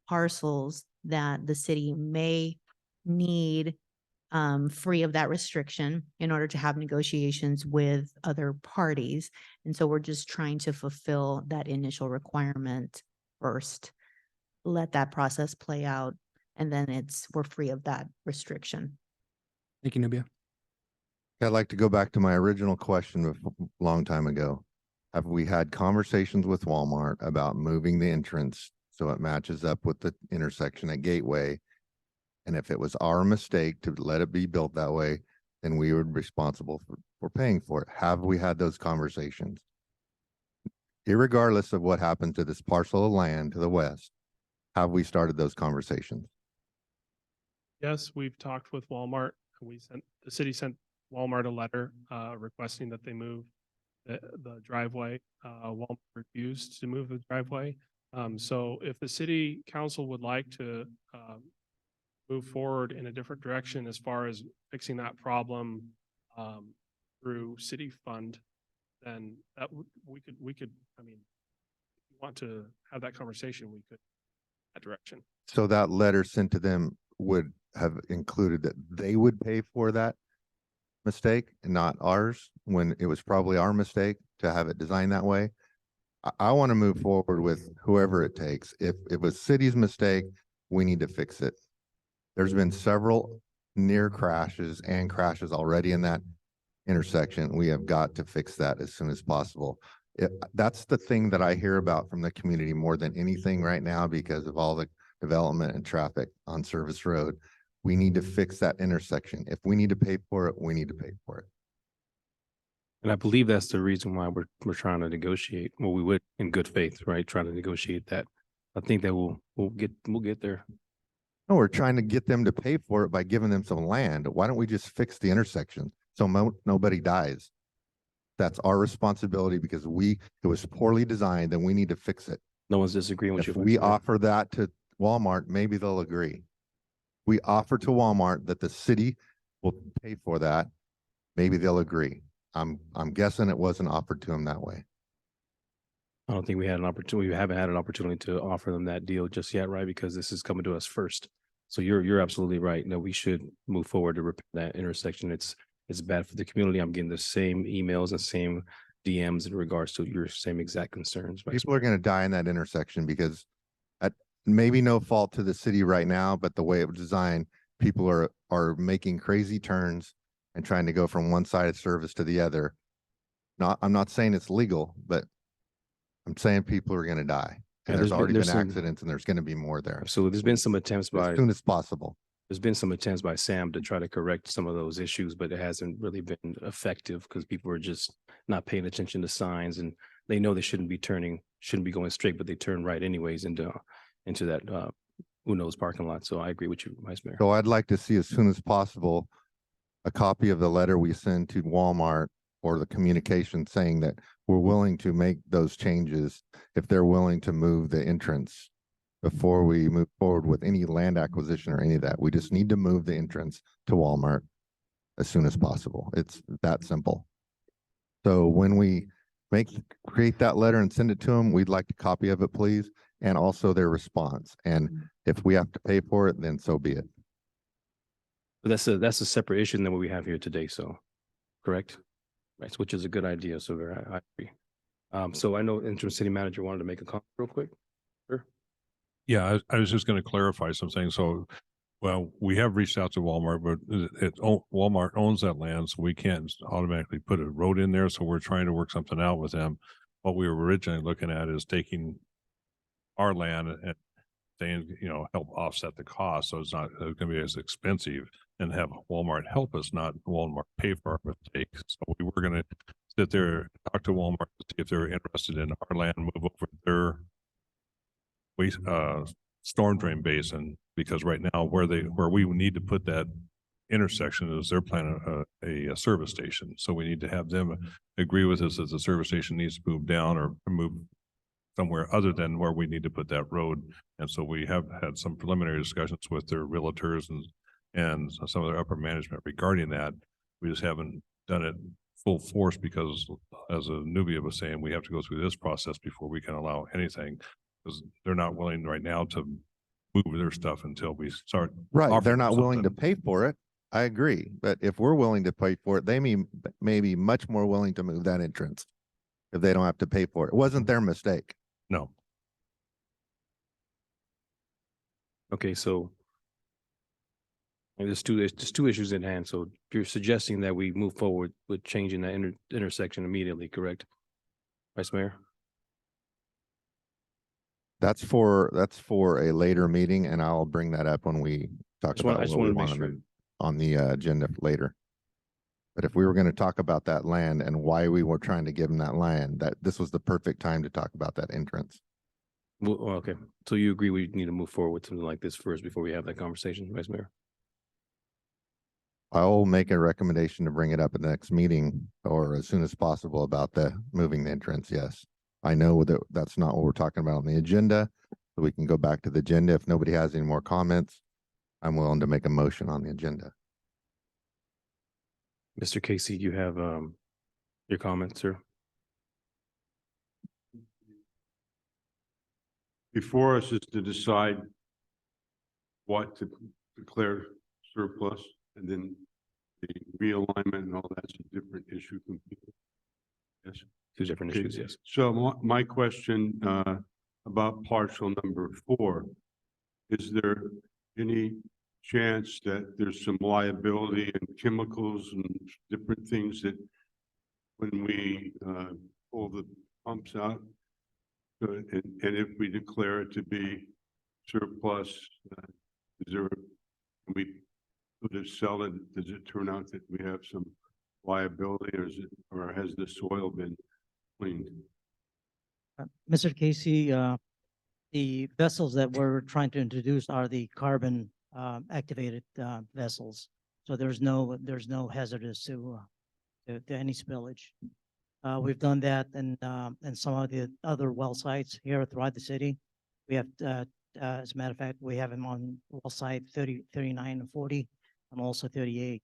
parcels that the city may need free of that restriction in order to have negotiations with other parties. And so we're just trying to fulfill that initial requirement first, let that process play out, and then we're free of that restriction. Thank you, Nubia. I'd like to go back to my original question a long time ago. Have we had conversations with Walmart about moving the entrance so it matches up with the intersection at Gateway? And if it was our mistake to let it be built that way, then we would be responsible for paying for it. Have we had those conversations? Irregardless of what happened to this parcel of land to the west, have we started those conversations? Yes, we've talked with Walmart. The city sent Walmart a letter requesting that they move the driveway. Walmart refused to move the driveway. So if the city council would like to move forward in a different direction as far as fixing that problem through city fund, then we could, I mean, if you want to have that conversation, we could that direction. So that letter sent to them would have included that they would pay for that mistake and not ours, when it was probably our mistake to have it designed that way. I want to move forward with whoever it takes. If it was city's mistake, we need to fix it. There's been several near crashes and crashes already in that intersection. We have got to fix that as soon as possible. That's the thing that I hear about from the community more than anything right now, because of all the development and traffic on Service Road. We need to fix that intersection. If we need to pay for it, we need to pay for it. And I believe that's the reason why we're trying to negotiate. Well, we would in good faith, right? Trying to negotiate that. I think that we'll get there. No, we're trying to get them to pay for it by giving them some land. Why don't we just fix the intersection so nobody dies? That's our responsibility, because it was poorly designed, and we need to fix it. No one's disagreeing with you. If we offer that to Walmart, maybe they'll agree. We offer to Walmart that the city will pay for that. Maybe they'll agree. I'm guessing it wasn't offered to them that way. I don't think we had an opportunity. We haven't had an opportunity to offer them that deal just yet, right? Because this is coming to us first. So you're absolutely right. No, we should move forward to repair that intersection. It's bad for the community. I'm getting the same emails and same DMs in regards to your same exact concerns. People are going to die in that intersection because at maybe no fault to the city right now, but the way it was designed, people are making crazy turns and trying to go from one side of service to the other. I'm not saying it's legal, but I'm saying people are going to die. And there's already been accidents, and there's going to be more there. So there's been some attempts as soon as possible. There's been some attempts by Sam to try to correct some of those issues, but it hasn't really been effective because people are just not paying attention to signs, and they know they shouldn't be going straight, but they turn right anyways into that Uno's parking lot. So I agree with you, Vice Mayor. So I'd like to see as soon as possible a copy of the letter we send to Walmart, or the communication saying that we're willing to make those changes if they're willing to move the entrance before we move forward with any land acquisition or any of that. We just need to move the entrance to Walmart as soon as possible. It's that simple. So when we create that letter and send it to them, we'd like a copy of it, please, and also their response. And if we have to pay for it, then so be it. But that's a separate issue than what we have here today. So, correct? Right, which is a good idea. So I agree. So I know interim city manager wanted to make a comment real quick. Sure. Yeah, I was just going to clarify something. So, well, we have reached out to Walmart, but Walmart owns that land, so we can't automatically put a road in there. So we're trying to work something out with them. What we were originally looking at is taking our land and saying, help offset the cost. So it's not going to be as expensive and have Walmart help us, not Walmart pay for our mistakes. So we were gonna sit there, talk to Walmart to see if they're interested in our land, move over their waste, storm drain basin, because right now where we need to put that intersection is they're planning a service station. So we need to have them agree with us that the service station needs to move down or move somewhere other than where we need to put that road. And so we have had some preliminary discussions with their realtors and some of their upper management regarding that. We just haven't done it full force because, as a newbie was saying, we have to go through this process before we can allow anything, because they're not willing right now to move their stuff until we start. Right, they're offering them not willing to something. pay for it. I agree, but if we're willing to pay for it, they may be much more willing to move that entrance if they don't have to pay for it. It wasn't their mistake. No. Okay, so there's two issues in hand. So you're suggesting that we move forward with changing that intersection immediately, correct? Vice Mayor? That's for a later meeting, and I'll bring that up when we talk about I just what we wanted to make want sure. on the agenda later. But if we were going to talk about that land and why we were trying to give them that land, that this was the perfect time to talk about that entrance. Well, okay, so you agree we need to move forward with something like this first before we have that conversation, Vice Mayor? I'll make a recommendation to bring it up at the next meeting or as soon as possible about the moving the entrance. Yes. I know that that's not what we're talking about on the agenda, so we can go back to the agenda. If nobody has any more comments, I'm willing to make a motion on the agenda. Mr. Casey, you have your comments, sir? Before us is to decide what to declare surplus, and then the realignment and all that's a different issue completely. Yes. Two different Okay, issues, yes. So my question about parcel number 4, is there any chance that there's some liability and chemicals and different things that when we pull the pumps out, and if we declare it to be surplus, is there, can we sell it? Does it turn out that we have some liability, or has the soil been cleaned? Mr. Casey, the vessels that we're trying to introduce are the carbon activated vessels. So there's no hazardous to any spillage. We've done that and some of the other well sites here throughout the city. We have, as a matter of fact, we have them on well site 30, 39, and 40, and also 38.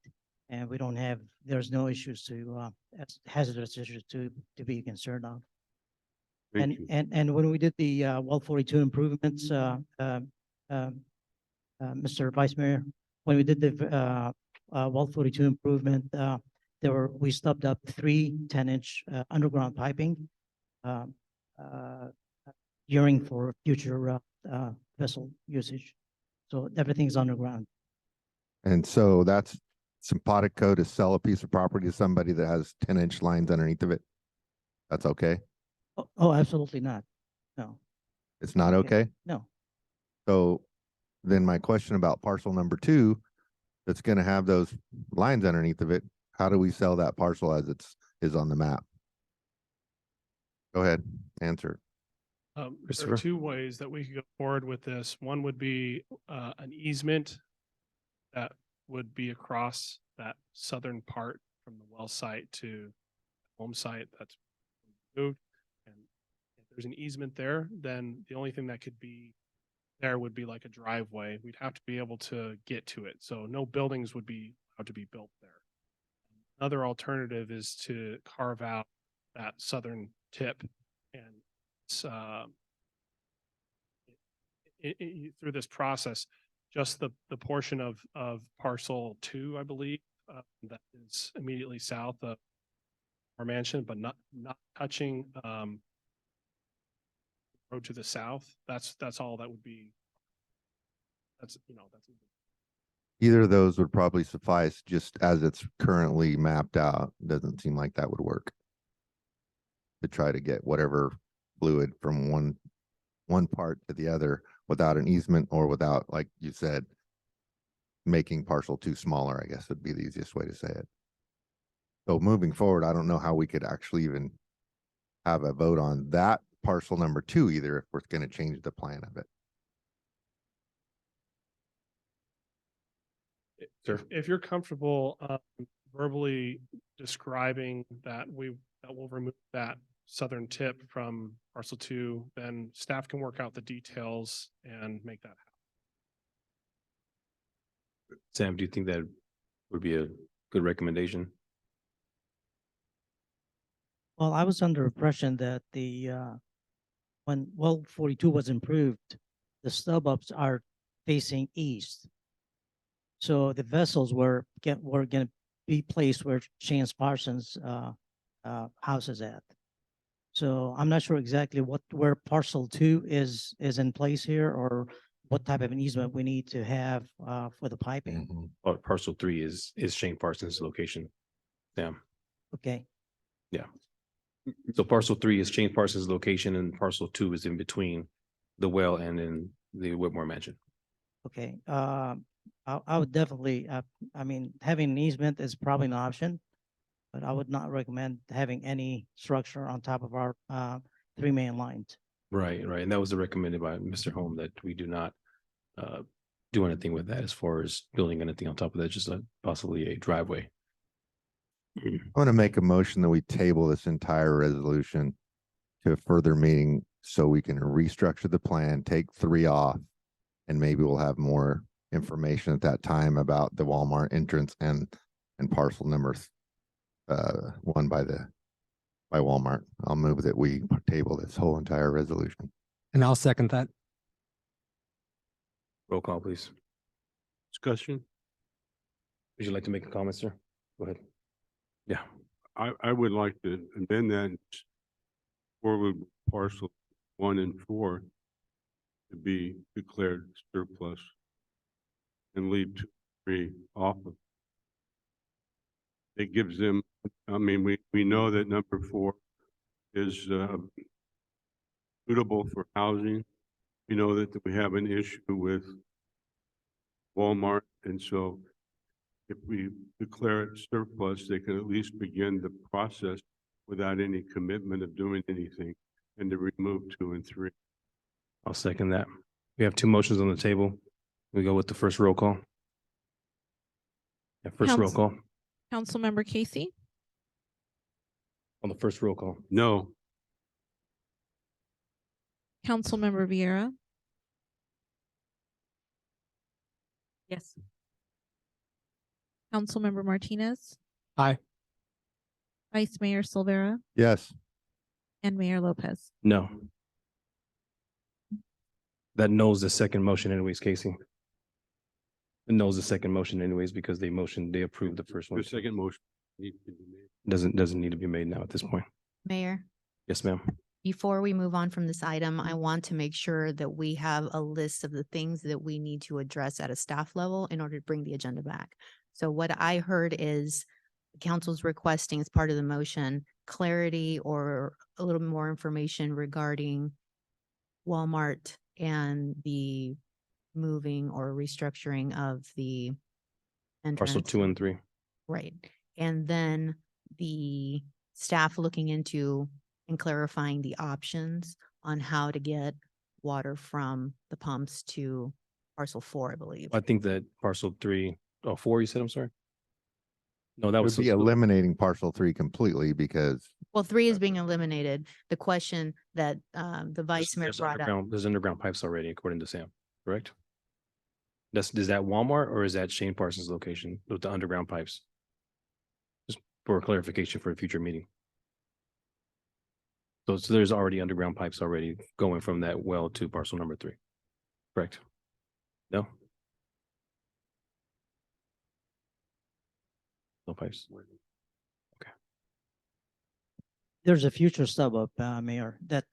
And we don't have, there's no issues hazardous issues to be concerned of. Thank you. And when we did the well 42 improvements, Mr. Vice Mayor, when we did the well 42 improvement, we stubbed up 3 10-inch underground piping gearing for future vessel usage. So everything's underground. And so that's simpatico to sell a piece of property to somebody that has 10-inch lines underneath of it. That's okay? Oh, absolutely not. No. It's not okay? No. So then my question about parcel number 2, that's going to have those lines underneath of it, how do we sell that parcel as is on the map? Go ahead, answer. There Christopher? are 2 ways that we could go forward with this. One would be an easement that would be across that southern part from the well site to home site that's moved. And if there's an easement there, then the only thing that could be there would be like a driveway. We'd have to be able to get to it. So no buildings would be allowed to be built there. Another alternative is to carve out that southern tip, and it's, through this process, just the portion of parcel 2, I believe, that is immediately south of our mansion, but not touching road to the south. That's all that would be. That's Either of those would probably suffice just as it's currently mapped out. Doesn't seem like that would work to try to get whatever fluid from one part to the other without an easement or without, like you said, making parcel two smaller, I guess would be the easiest way to say it. So moving forward, I don't know how we could actually even have a vote on that parcel number two either, if we're going to change the plan of it. Sir, If you're comfortable verbally describing that we'll remove that southern tip from parcel two, then staff can work out the details and make that happen. Sam, do you think that would be a good recommendation? Well, I was under impression that when well 42 was improved, the stub ups are facing east. So the vessels were gonna be placed where Chance Parsons house is at. So I'm not sure exactly where parcel two is in place here, or what type of an easement we need to have for the piping. Oh, parcel three is Shane Parsons' location. Yeah, Okay, so parcel three is Shane Parsons' location and parcel two is in between the well and in the Whitmore Mansion. okay. I would definitely, I mean, having an easement is probably an option, but I would not recommend having any structure on top of our three main lines. Right, right. And that was recommended by Mr. Holm that we do not do anything with that as far as building anything on top of that, just possibly a driveway. I want to make a motion that we table this entire resolution to a further meeting so we can restructure the plan, take three off, and maybe we'll have more information at that time about the Walmart entrance and parcel number one by Walmart. I'll move that we table this whole entire resolution. And I'll second that. Roll call, please. Discussion? Would you like to make a comment, sir? Go ahead. Yeah, I would like to amend that forward parcel 1 and 4 to be declared surplus and leave 2, 3 off of. It gives them, I mean, we know that number 4 is suitable for housing. We know that we have an issue with Walmart, and so if we declare it surplus, they can at least begin the process without any commitment of doing anything and to remove 2 and 3. I'll second that. We have two motions on the table. We go with the first roll call. Yeah, first roll call Councilmember Casey, on the first roll call. No. Councilmember Vieira, Yes. Councilmember Martinez. Aye. Vice Mayor Silvera Yes. and Mayor Lopez. No. That knows the second motion anyways, Casey. It knows the second motion anyways, because they approved the first one. The second motion needs to be made. Doesn't need to be made now at this point. Mayor, Yes, ma'am. before we move on from this item, I want to make sure that we have a list of the things that we need to address at a staff level in order to bring the agenda back. So what I heard is the council's requesting as part of the motion, clarity or a little more information regarding Walmart and the moving or restructuring of the Parcel entrance. 2 and 3. Right. And then the staff looking into and clarifying the options on how to get water from the pumps to parcel 4, I believe. I think that parcel 3, 4, you said, I'm sorry? No, that That was would be eliminating parcel 3 completely because Well, 3 is being eliminated. The question that the vice mayor brought up. There's underground pipes already, according to Sam, correct? Is that Walmart or is that Shane Parsons' location with the underground pipes? Just for clarification for a future meeting. So there's already underground pipes already going from that well to parcel number 3, correct? No? No pipes. There's a future stub up, Mayor, that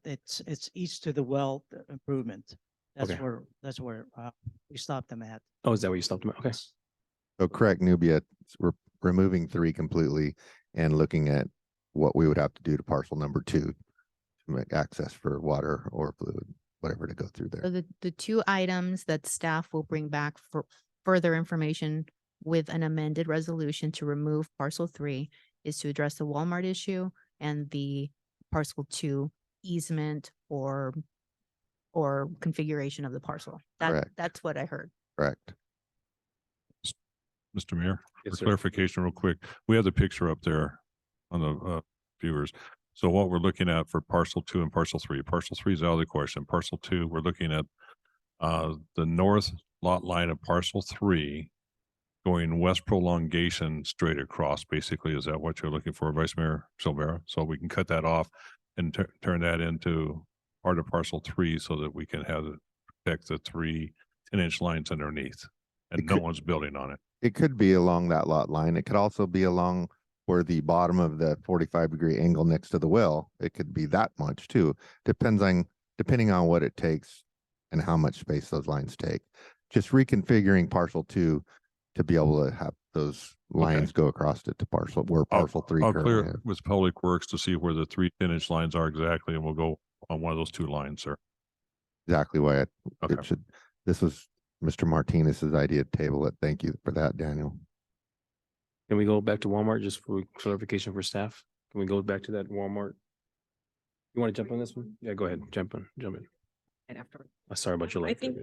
it's east to the well improvement. Okay. That's where we stopped them at. Oh, is that where you stopped them? Okay. so correct, Nubia, we're removing 3 completely and looking at what we would have to do to parcel number 2 to make access for water or fluid, whatever to go through So there. the 2 items that staff will bring back further information with an amended resolution to remove parcel 3 is to address the Walmart issue and the parcel 2 easement or configuration of the parcel. Correct. That's what I heard. Correct. Mr. Mayor, Yes, for sir. clarification real quick, we have the picture up there on the viewers. So what we're looking at for parcel 2 and parcel 3, parcel 3 is out of the question. Parcel 2, we're looking at the north lot line of parcel 3 going west prolongation straight across, basically. Is that what you're looking for, Vice Mayor Silvera? So we can cut that off and turn that into part of parcel 3 so that we can have protect the 3 10-inch lines underneath and It no could- one's building on it. It could be along that lot line. It could also be along where the bottom of the 45-degree angle next to the well. It could be that much too. Depending on what it takes and how much space those lines take. Just reconfiguring parcel 2 to be able to have those lines go across it to parcel where parcel 3 I'll currently clear is. it with Public Works to see where the 3 10-inch lines are exactly, and we'll go on one of those 2 lines, sir. Exactly why Okay. it should, this was Mr. Martinez's idea to table it. Thank you for that, Daniel. Can we go back to Walmart just for clarification for staff? Can we go back to that Walmart? You want to jump on this one? Yeah, go ahead. Jump in. And after. Sorry about your I leg. think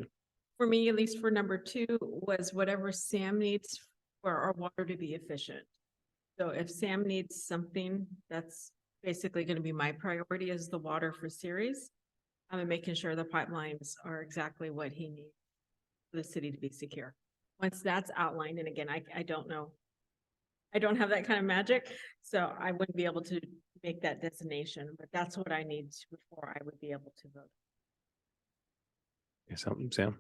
for me, at least for number 2, was whatever Sam needs for our water to be efficient. So if Sam needs something, that's basically going to be my priority is the water for Ceres. I'm making sure the pipelines are exactly what he needs for the city to be secure. Once that's outlined, and again, I don't know. I don't have that kind of magic, so I wouldn't be able to make that designation, but that's what I need before I would be able to vote. Something, Sam?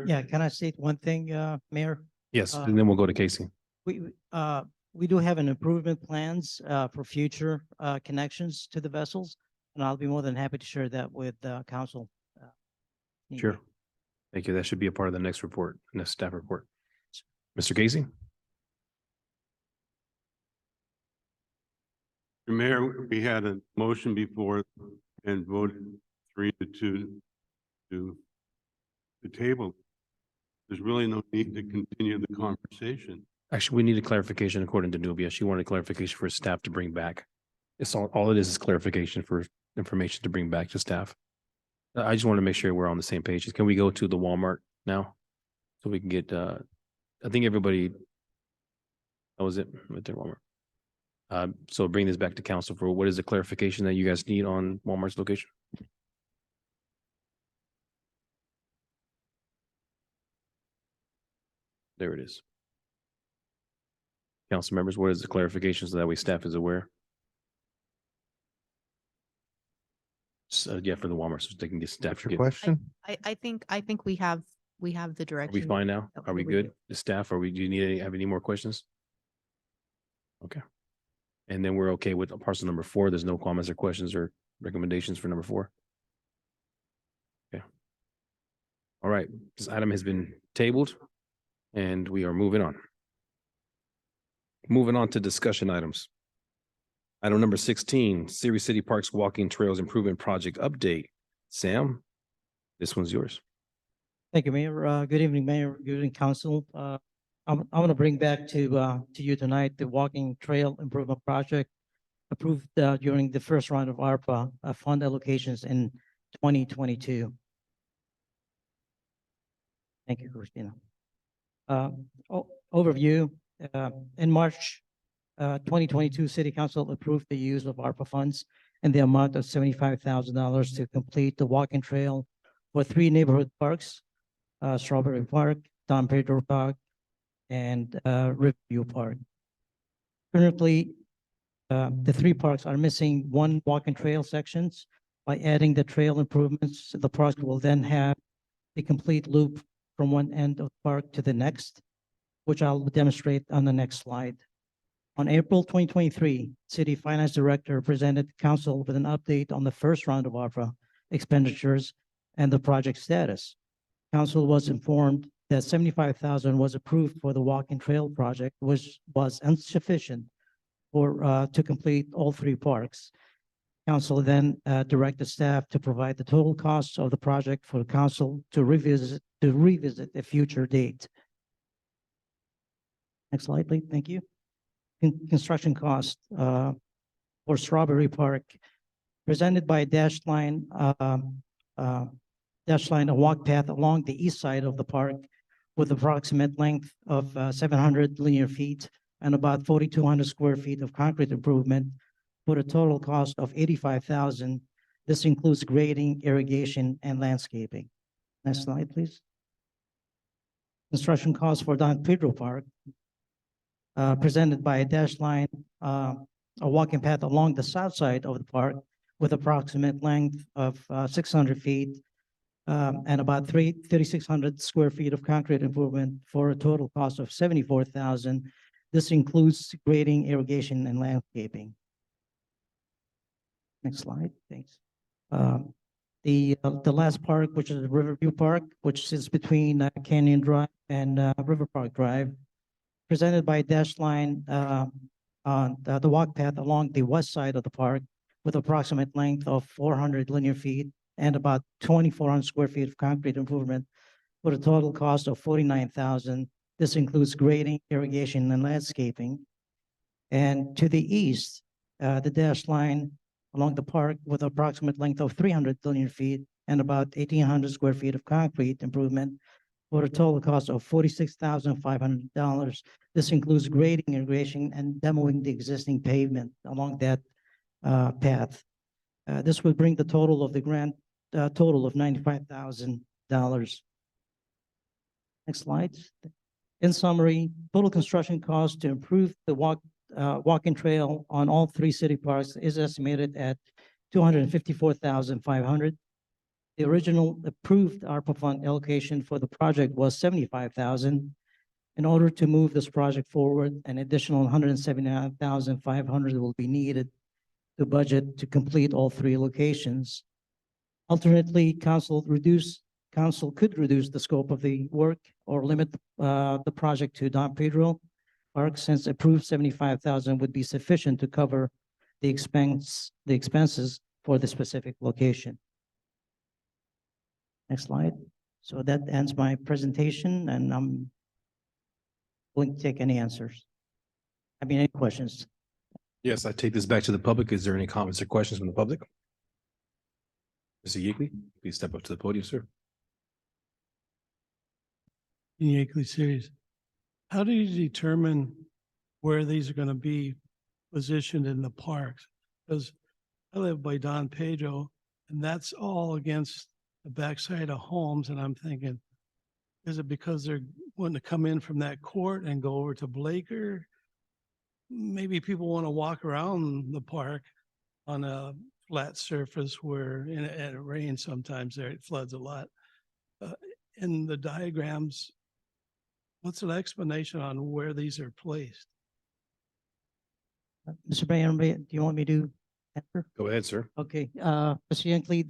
Yeah, can I state one thing, Mayor? Yes, Uh, and then we'll go to Casey. We do have an improvement plans for future connections to the vessels, and I'll be more than happy to share that with council. need Sure. be. Thank you. That should be a part of the next report, next staff report. Mr. Casey? Mayor, we had a motion before and voted 3-2 to table. There's really no need to continue the conversation. Actually, we need a clarification according to Nubia. She wanted clarification for staff to bring back. It's all it is clarification for information to bring back to staff. I just want to make sure we're on the same page. Can we go to the Walmart now? So we can get, I think everybody, that was it, right there, Walmart. So bring this back to council for what is the clarification that you guys need on Walmart's location? There it is. Council members, what is the clarification so that way staff is aware? So, yeah, for the Walmart, so they can get staff. What's to your get- question? I think we have the Are direction. we fine now? that Are we we good? do. The staff, do you need have any more questions? Okay. And then we're okay with parcel number 4. There's no comments or questions or recommendations for number 4. Okay. All right, this item has been tabled and we are moving on. Moving on to discussion items. Item number 16, Ceres City Parks Walking Trails Improvement Project Update. Sam, this one's yours. Thank you, Mayor. Good evening, Mayor. Good evening, Council. I'm going to bring back to you tonight the walking trail improvement project approved during the first round of ARPA fund allocations in 2022. Thank you, Christina. Overview, in March 2022, City Council approved the use of ARPA funds in the amount of $75,000 to complete the walking trail for 3 neighborhood parks, Strawberry Park, Don Pedro Park, and Riverview Park. Currently, the 3 parks are missing 1 walking trail sections. By adding the trail improvements, the park will then have a complete loop from one end of the park to the next, which I'll demonstrate on the next slide. On April 2023, City Finance Director presented Council with an update on the first round of ARPA expenditures and the project status. Council was informed that $75,000 was approved for the walking trail project, which was insufficient to complete all 3 parks. Council then directed staff to provide the total costs of the project for the council to revisit a future date. Next slide, please. Thank you. Construction cost for Strawberry Park, presented by dashed line, a walk path along the east side of the park with approximate length of 700 linear feet and about 4,200 square feet of concrete improvement for a total cost of 85,000. This includes grading, irrigation, and landscaping. Next slide, please. Construction costs for Don Pedro Park, presented by a dashed line, a walking path along the south side of the park with approximate length of 600 feet and about 3,600 square feet of concrete improvement for a total cost of 74,000. This includes grading, irrigation, and landscaping. Next slide, thanks. The last park, which is Riverview Park, which sits between Canyon Drive and River Park Drive, presented by a dashed line on the walk path along the west side of the park with approximate length of 400 linear feet and about 2,400 square feet of concrete improvement for a total cost of 49,000. This includes grading, irrigation, and landscaping. And to the east, the dashed line along the park with approximate length of 300 linear feet and about 1,800 square feet of concrete improvement for a total cost of $46,500. This includes grading, irrigation, and demoing the existing pavement along that path. This would bring the total of the grant total of $95,000. Next slide. In summary, total construction cost to improve the walking trail on all three city parks is estimated at $254,500. The original approved ARPA fund allocation for the project was $75,000. In order to move this project forward, an additional $179,500 will be needed to budget to complete all three locations. Alternately, council could reduce the scope of the work or limit the project to Don Pedro Park, since approved $75,000 would be sufficient to cover the expenses for the specific location. Next slide. So that ends my presentation, and I'm willing to take any answers. Any questions? Yes, I take this back to the public. Is there any comments or questions from the public? Mr. Yeakley, please step up to the podium, sir. Uniquely Series. How do you determine where these are going to be positioned in the parks? Because I live by Don Pedro, and that's all against the backside of homes, and I'm thinking, is it because they're wanting to come in from that court and go over to Blaker? Maybe people want to walk around the park on a flat surface where, and it rains sometimes there, it floods a lot. In the diagrams, what's an explanation on where these are placed? Mr. Mayor, do you want me to answer? Go ahead, sir. Okay, Mr. Yankley,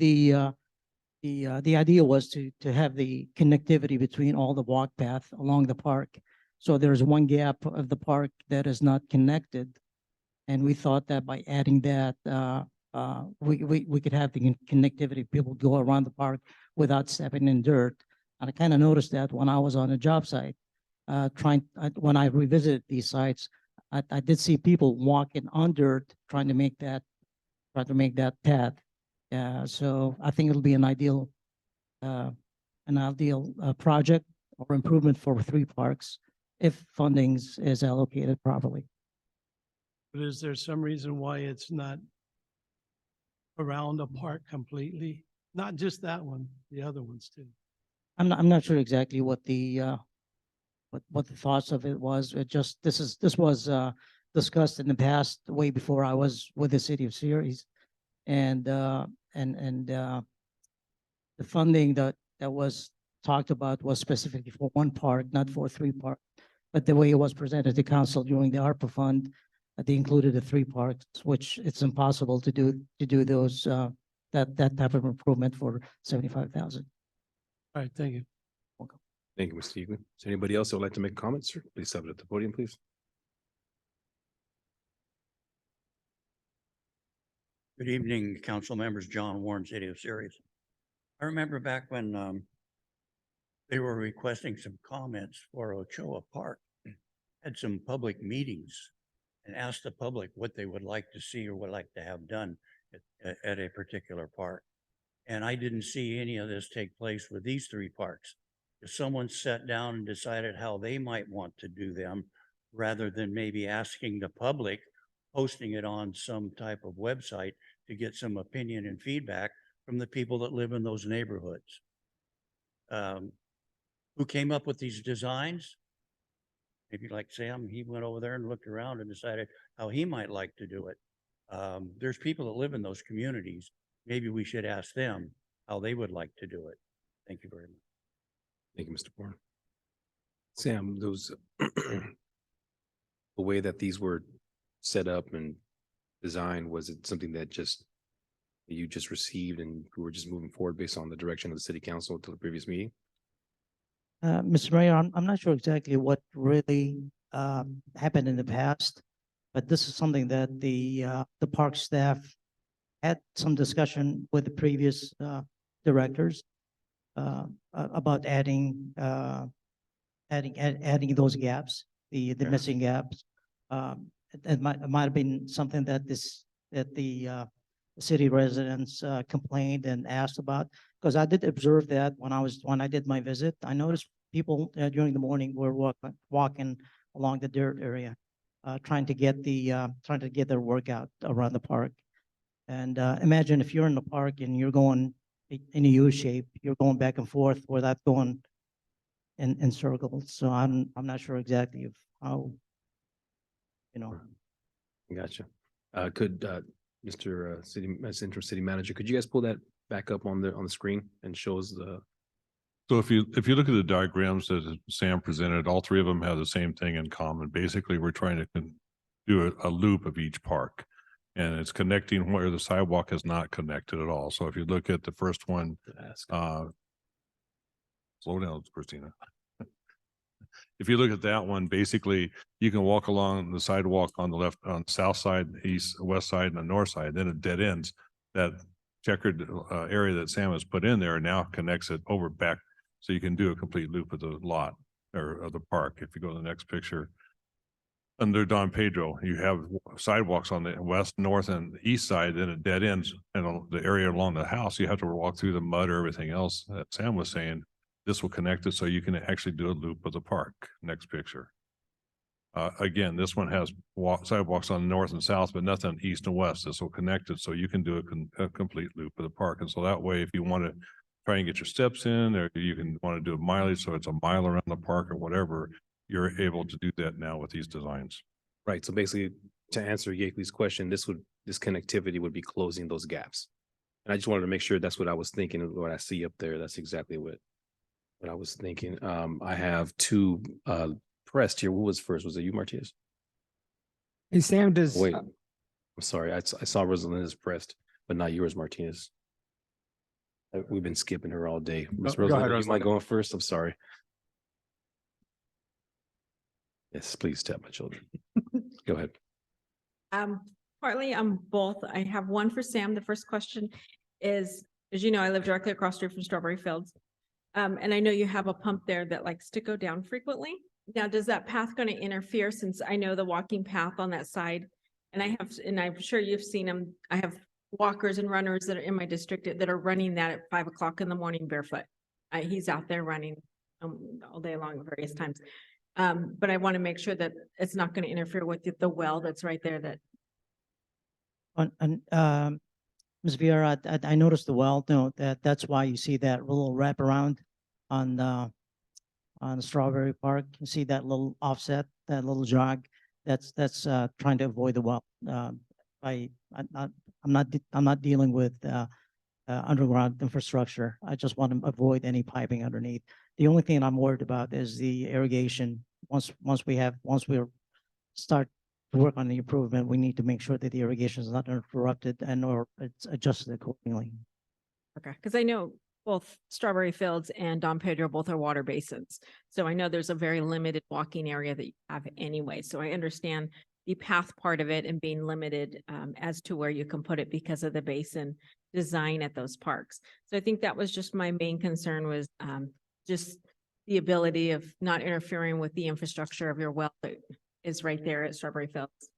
the idea was to have the connectivity between all the walk path along the park. So there's one gap of the park that is not connected. And we thought that by adding that, we could have the connectivity, people go around the park without stepping in dirt. And I kind of noticed that when I was on a job site, when I revisited these sites, I did see people walking on dirt, trying to make that path. So I think it'll be an ideal project or improvement for three parks if funding is allocated properly. But is there some reason why it's not around a park completely? Not just that one, the other ones too. I'm not sure exactly what the thoughts of it was. It just this was discussed in the past, way before I was with the city of Ceres, and the funding that was talked about was specifically for one park, not for three parks. But the way it was presented to council during the ARPA fund, they included the three parks, which it's impossible to do those that type of improvement for 75,000. All right, thank you. Welcome. Thank you, Mr. Yeakley. Is there anybody else that would like to make comments, sir? Please step up at the podium, please. Good evening, council members. John Warren, City of Ceres. I remember back when they were requesting some comments for Ochoa Park. had some public meetings and asked the public what they would like to see or would like to have done at a particular park. And I didn't see any of this take place with these three parks. If someone sat down and decided how they might want to do them, rather than maybe asking the public, posting it on some type of website to get some opinion and feedback from the people that live in those neighborhoods. Who came up with these designs? Maybe like Sam, he went over there and looked around and decided how he might like to do it. There's people that live in those communities. Maybe we should ask them how they would like to do it. Thank you very much. Thank you, Mr. Bourne. Sam, those, the way that these were set up and designed, was it something that you just received and you were just moving forward based on the direction of the city council to the previous meeting? Mr. Mayor, I'm not sure exactly what really happened in the past, but this is something that the park staff had some discussion with the previous directors about adding those gaps, the missing gaps. It might have been something that the city residents complained and asked about, because I did observe that when I did my visit. I noticed people during the morning were walking along the dirt area, trying to get their workout around the park. And imagine if you're in the park and you're going in a U shape, you're going back and forth without going in circles. So I'm not sure exactly of how, Gotcha. Could Mr. Interim City Manager, could you guys pull that back up on the screen and show us the? So if you look at the diagrams that Sam presented, all three of them have the same thing in common. Basically, we're trying to do a loop of each park, and it's connecting where the sidewalk is not connected at all. So if you look at the first one, slow down, Christina. If you look at that one, basically you can walk along the sidewalk on the left, on the south side, east, west side, and the north side. Then it dead ends. That checkered area that Sam has put in there now connects it over back, so you can do a complete loop of the lot or of the park. If you go to the next picture, under Don Pedro, you have sidewalks on the west, north, and east side. Then it dead ends, and the area along the house, you have to walk through the mud or everything else that Sam was saying. This will connect it so you can actually do a loop of the park. Next picture. Again, this one has sidewalks on the north and south, but nothing east and west. This will connect it so you can do a complete loop of the park. And so that way, if you want to try and get your steps in, or you can want to do a mileage, so it's a mile around the park or whatever, you're able to do that now with these designs. Right. So basically, to answer Yakely's question, this connectivity would be closing those gaps. And I just wanted to make sure that's what I was thinking of what I see up there. That's exactly what I was thinking. I have two pressed here. Who was first? Was it you, Martinez? Hey, Sam, does Wait, I'm sorry. I saw Rosalinda's pressed, but not yours, Martinez. We've been skipping her all day. Miss go ahead, Rosalinda, you mind Rosalinda. going first? I'm sorry. Yes, please tap my children. Go ahead. Partly on both. I have one for Sam. The first question is, as you know, I live directly across the street from Strawberry Fields. And I know you have a pump there that likes to go down frequently. Now, does that path going to interfere, since I know the walking path on that side? And I'm sure you've seen them. I have walkers and runners that are in my district that are running that at 5 o'clock in the morning barefoot. He's out there running all day long at various times. But I want to make sure that it's not going to interfere with the well that's right there that. Ms. Vieira, I noticed the well, that's why you see that little wraparound on Strawberry Park. You see that little offset, that little jog. That's trying to avoid the well. I'm not dealing with underground infrastructure. I just want to avoid any piping underneath. The only thing I'm worried about is the irrigation. Once we start to work on the improvement, we need to make sure that the irrigation is not interrupted or it's adjusted accordingly. Okay, because I know both Strawberry Fields and Don Pedro both are water basins. So I know there's a very limited walking area that you have anyway. So I understand the path part of it and being limited as to where you can put it because of the basin design at those parks. So I think that was just my main concern, was just the ability of not interfering with the infrastructure of your well that is right there at Strawberry Fields.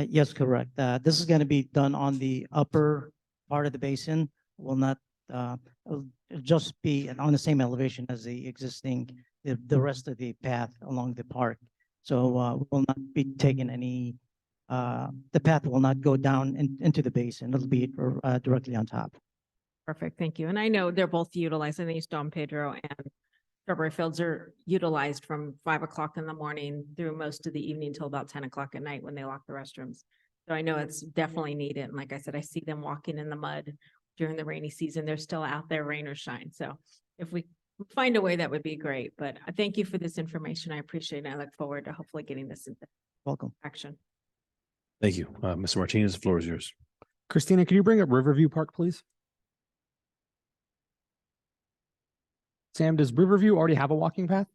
Yes, correct. This is going to be done on the upper part of the basin, will not, it'll just be on the same elevation as the existing, the rest of the path along the park. So we will not be taking any, the path will not go down into the basin. It'll be directly on top. Perfect, thank you. And I know they're both utilized, I think Don Pedro and Strawberry Fields are utilized from 5 o'clock in the morning through most of the evening till about 10 o'clock at night when they lock the restrooms. So I know it's definitely needed. And like I said, I see them walking in the mud during the rainy season. They're still out there, rain or shine. So if we find a way, that would be great. But I thank you for this information. I appreciate it. I look forward to hopefully getting this into Welcome. action. Thank you. Mr. Martinez, the floor is yours. Christina, can you bring up Riverview Park, please? Sam, does Riverview already have a walking path?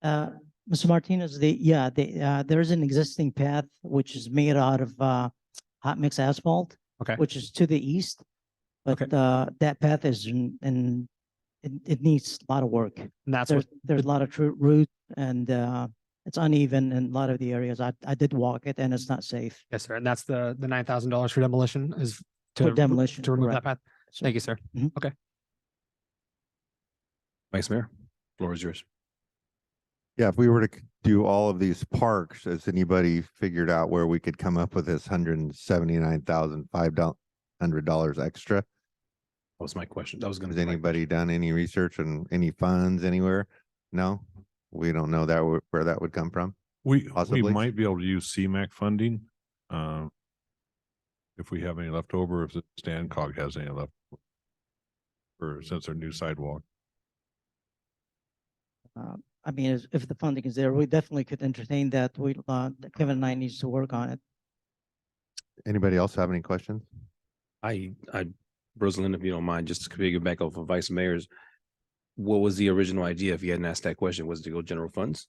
Mr. Martinez, there's an existing path which is made out of hot mix asphalt. Okay. Which is to the east. But that path is it needs a lot of work. And that's There's a lot of roots and it's uneven in a lot of the areas. I did walk it and it's not safe. Yes, sir. And that's the $9,000 for demolition is For demolition, to remove that correct. path. Thank you, sir. Mhm. Okay. Vice Mayor, floor is yours. Yeah, if we were to do all of these parks, has anybody figured out where we could come up with this $179,500 extra? That was my question. That was going Has to be my anybody done any research on any funds anywhere? No, we don't know that where that would come from. We Possibly. might be able to use CMAQ funding. If we have any left over, if the Stancog has any left. Or since our new sidewalk. I mean, if the funding is there, we definitely could entertain that. Kevin and I needs to work on it. Anybody else have any questions? Rosalind, if you don't mind, just to piggyback off of Vice Mayor's, what was the original idea if you hadn't asked that question? Was it to go general funds?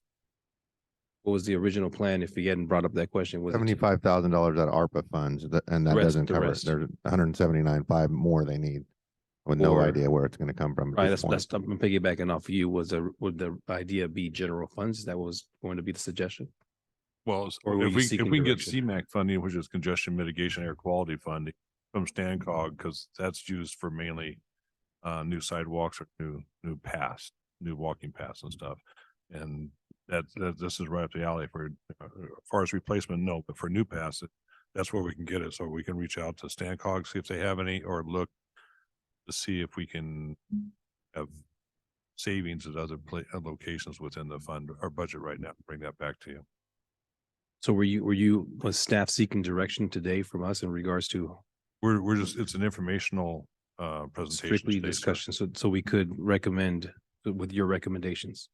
What was the original plan if you hadn't brought up that question? Was it to- $75,000 out of ARPA funds, and that The rest- doesn't the cover it. rest. There's 179.5 more they need. With no Or- idea where it's gonna come from. at Right, this that's, point. I'm piggybacking off you. Would the idea be general funds? That was going to be the suggestion? Well, Or were if you we seeking can get direction? CMAQ funding, which is congestion mitigation air quality funding from Stancog, because that's used for mainly new sidewalks or new paths, new walking paths and stuff. And this is right up the alley for, as far as replacement, no, but for new paths, that's where we can get it. So we can reach out to Stancog, see if they have any, or look to see if we can have savings at other locations within the fund or budget right now. Bring that back to you. So was staff seeking direction today from us in regards to We're just, it's an informational presentation. strictly today, sir. discussion? So we could recommend with your recommendations?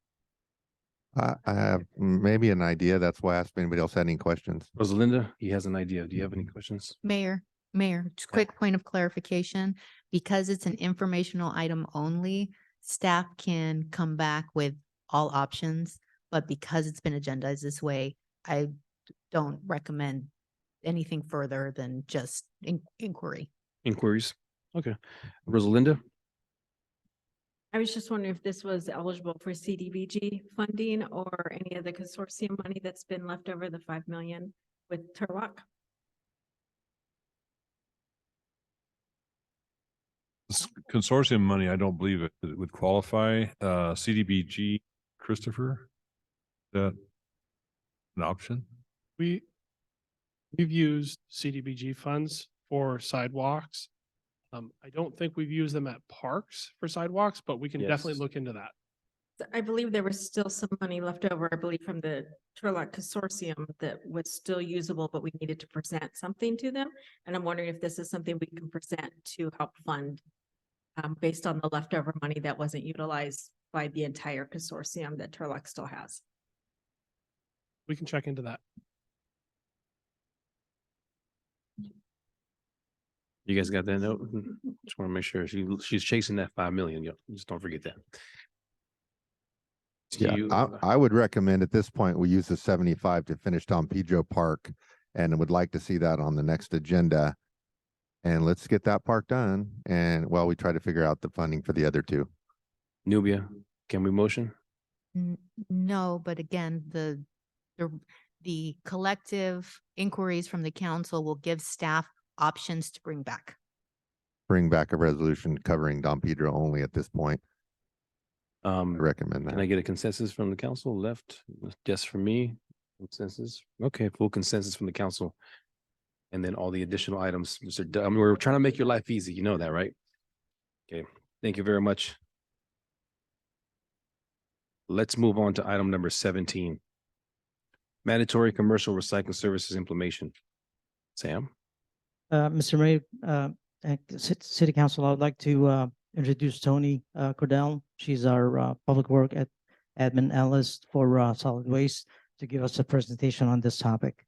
I have maybe an idea. That's why I asked if anybody else had any questions. Rosalinda, he has an idea. Do you have any questions? Mayor, just quick point of clarification. Because it's an informational item only, staff can come back with all options. But because it's been agendized this way, I don't recommend anything further than just inquiry. Inquiries? Okay. Rosalinda? I was just wondering if this was eligible for CDBG funding or any of the consortium money that's been left over, the 5 million with Turlock. Consortium money, I don't believe it would qualify. CDBG, Christopher, that an option? We've used CDBG funds for sidewalks. I don't think we've used them at parks for sidewalks, but we can definitely Yes. look into that. I believe there was still some money left over, I believe, from the Turlock Consortium that was still usable, but we needed to present something to them. And I'm wondering if this is something we can present to help fund based on the leftover money that wasn't utilized by the entire consortium that Turlock still has. We can check into that. You guys got that note? Just want to make sure she's chasing that 5 million. Just don't forget that. Yeah, You- I would recommend at this point, we use the 75 to finish Don Pedro Park and would like to see that on the next agenda. And let's get that park done. And while we try to figure out the funding for the other two. Nubia, Can we motion? No, but again, the collective inquiries from the council will give staff options to bring back. Bring back a resolution covering Don Pedro only at this point. I recommend Can I that. get a consensus from the council? Left, yes for me, consensus. Okay, full consensus from the council. And then all the additional items, Mr. I mean, we're trying to make your life easy. You know that, right? Okay, thank you very much. Let's move on to item number 17. Mandatory commercial recycling services implementation. Sam? Mr. Mayor, City Council, I would like to introduce Tony Cordell. She's our public work admin analyst for solid waste to give us a presentation on this topic.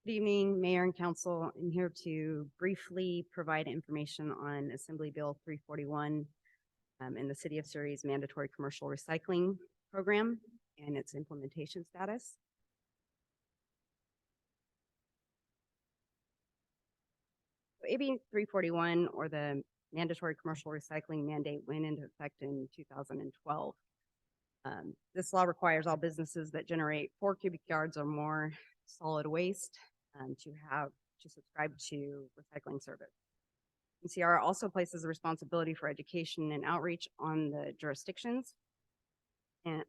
Good evening, Mayor and Council. I'm here to briefly provide information on Assembly Bill 341 in the City of Surrey's mandatory commercial recycling program and its implementation status. AB 341, or the mandatory commercial recycling mandate, went into effect in 2012. This law requires all businesses that generate 4 cubic yards or more solid waste to subscribe to recycling service. NCR also places the responsibility for education and outreach on the jurisdictions and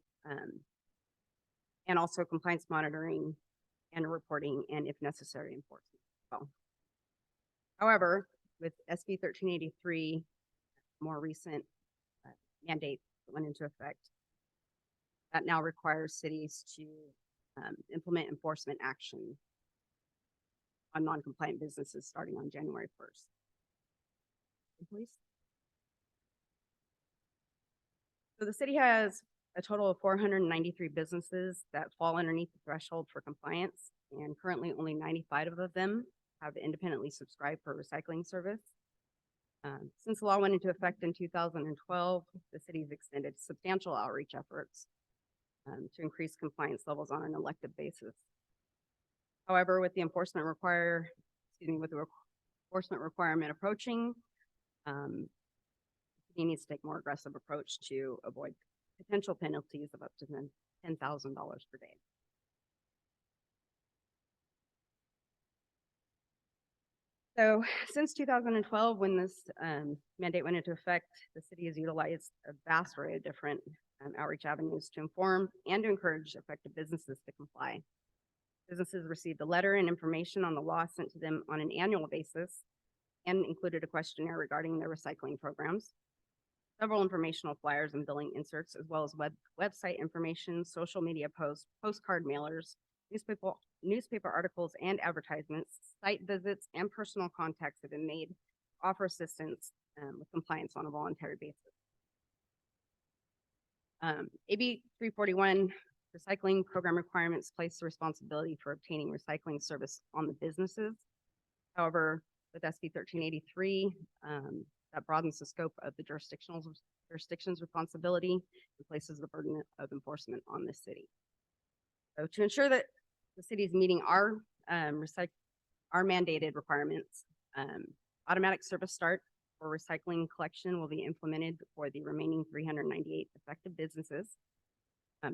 also compliance monitoring and reporting, and if necessary, enforcement as well. However, with SB 1383, more recent mandate that went into effect, that now requires cities to implement enforcement action on non-compliant businesses starting on January 1st. Please. So the city has a total of 493 businesses that fall underneath the threshold for compliance, and currently only 95 of them have independently subscribed for recycling service. Since the law went into effect in 2012, the city's extended substantial outreach efforts to increase compliance levels on an elective basis. However, with the enforcement requirement approaching, he needs to take a more aggressive approach to avoid potential penalties of up to $10,000 per day. So since 2012, when this mandate went into effect, the city has utilized a vast array of different outreach avenues to inform and to encourage affected businesses to comply. Businesses received a letter and information on the law sent to them on an annual basis and included a questionnaire regarding their recycling programs, several informational flyers and billing inserts, as well as website information, social media posts, postcard mailers, newspaper articles and advertisements, site visits, and personal contacts have been made to offer assistance with compliance on a voluntary basis. AB 341 recycling program requirements place the responsibility for obtaining recycling service on the businesses. However, with SB 1383, that broadens the scope of the jurisdiction's responsibility and places the burden of enforcement on the city. So to ensure that the city is meeting our mandated requirements, automatic service start for recycling collection will be implemented for the remaining 398 affected businesses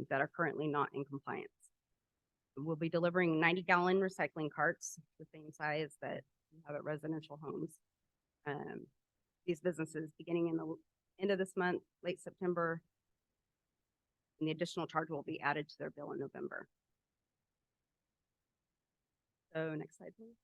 that are currently not in compliance. We'll be delivering 90-gallon recycling carts, the same size that we have at residential homes. These businesses beginning in the end of this month, late September, and the additional charge will be added to their bill in November. So next slide, please.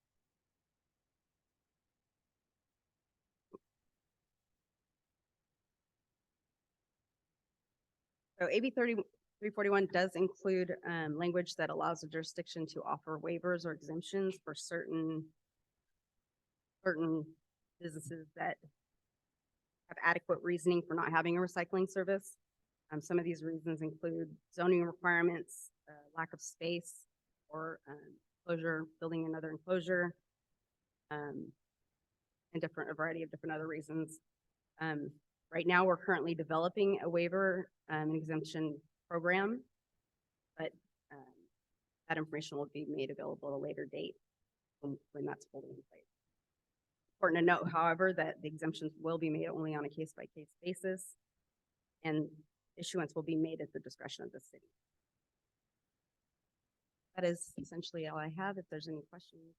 So AB 341 does include language that allows the jurisdiction to offer waivers or exemptions for certain businesses that have adequate reasoning for not having a recycling service. Some of these reasons include zoning requirements, lack of space, or enclosure, building another enclosure, and a variety of different other reasons. Right now, we're currently developing a waiver and exemption program, but that information will be made available at a later date when that's fully in place. Important to note, however, that the exemptions will be made only on a case-by-case basis. and issuance will be made at the discretion of the city. That is essentially all I have. If there's any questions.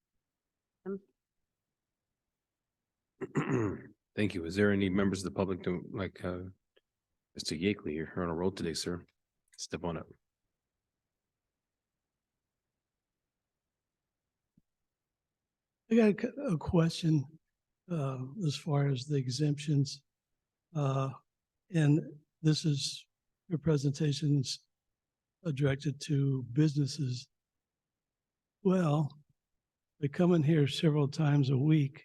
Thank you. Is there any members of the public to like, Mr. Yakely here, you're on a roll today, sir? Step on up. I got a question, as far as the exemptions. And this is, your presentations directed to businesses. Well, they come in here several times a week.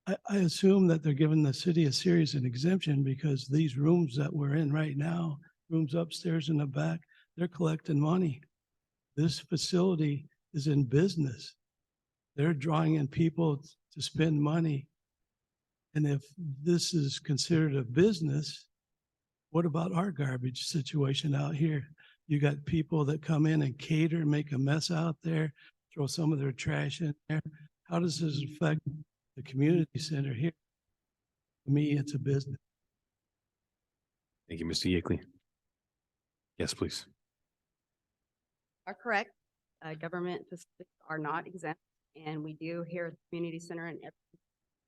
I assume that they're giving the city a series an exemption because these rooms that we're in right now, rooms upstairs and the back, they're collecting money. This facility is in business. They're drawing in people to spend money. And if this is considered a business, what about our garbage situation out here? You got people that come in and cater, make a mess out there, throw some of their trash in there. How does this affect the community center here? To me, it's a business. Thank you, Mr. Yakely. Yes, please. Are correct. Government facilities are not exempt, and we do here at the community center and every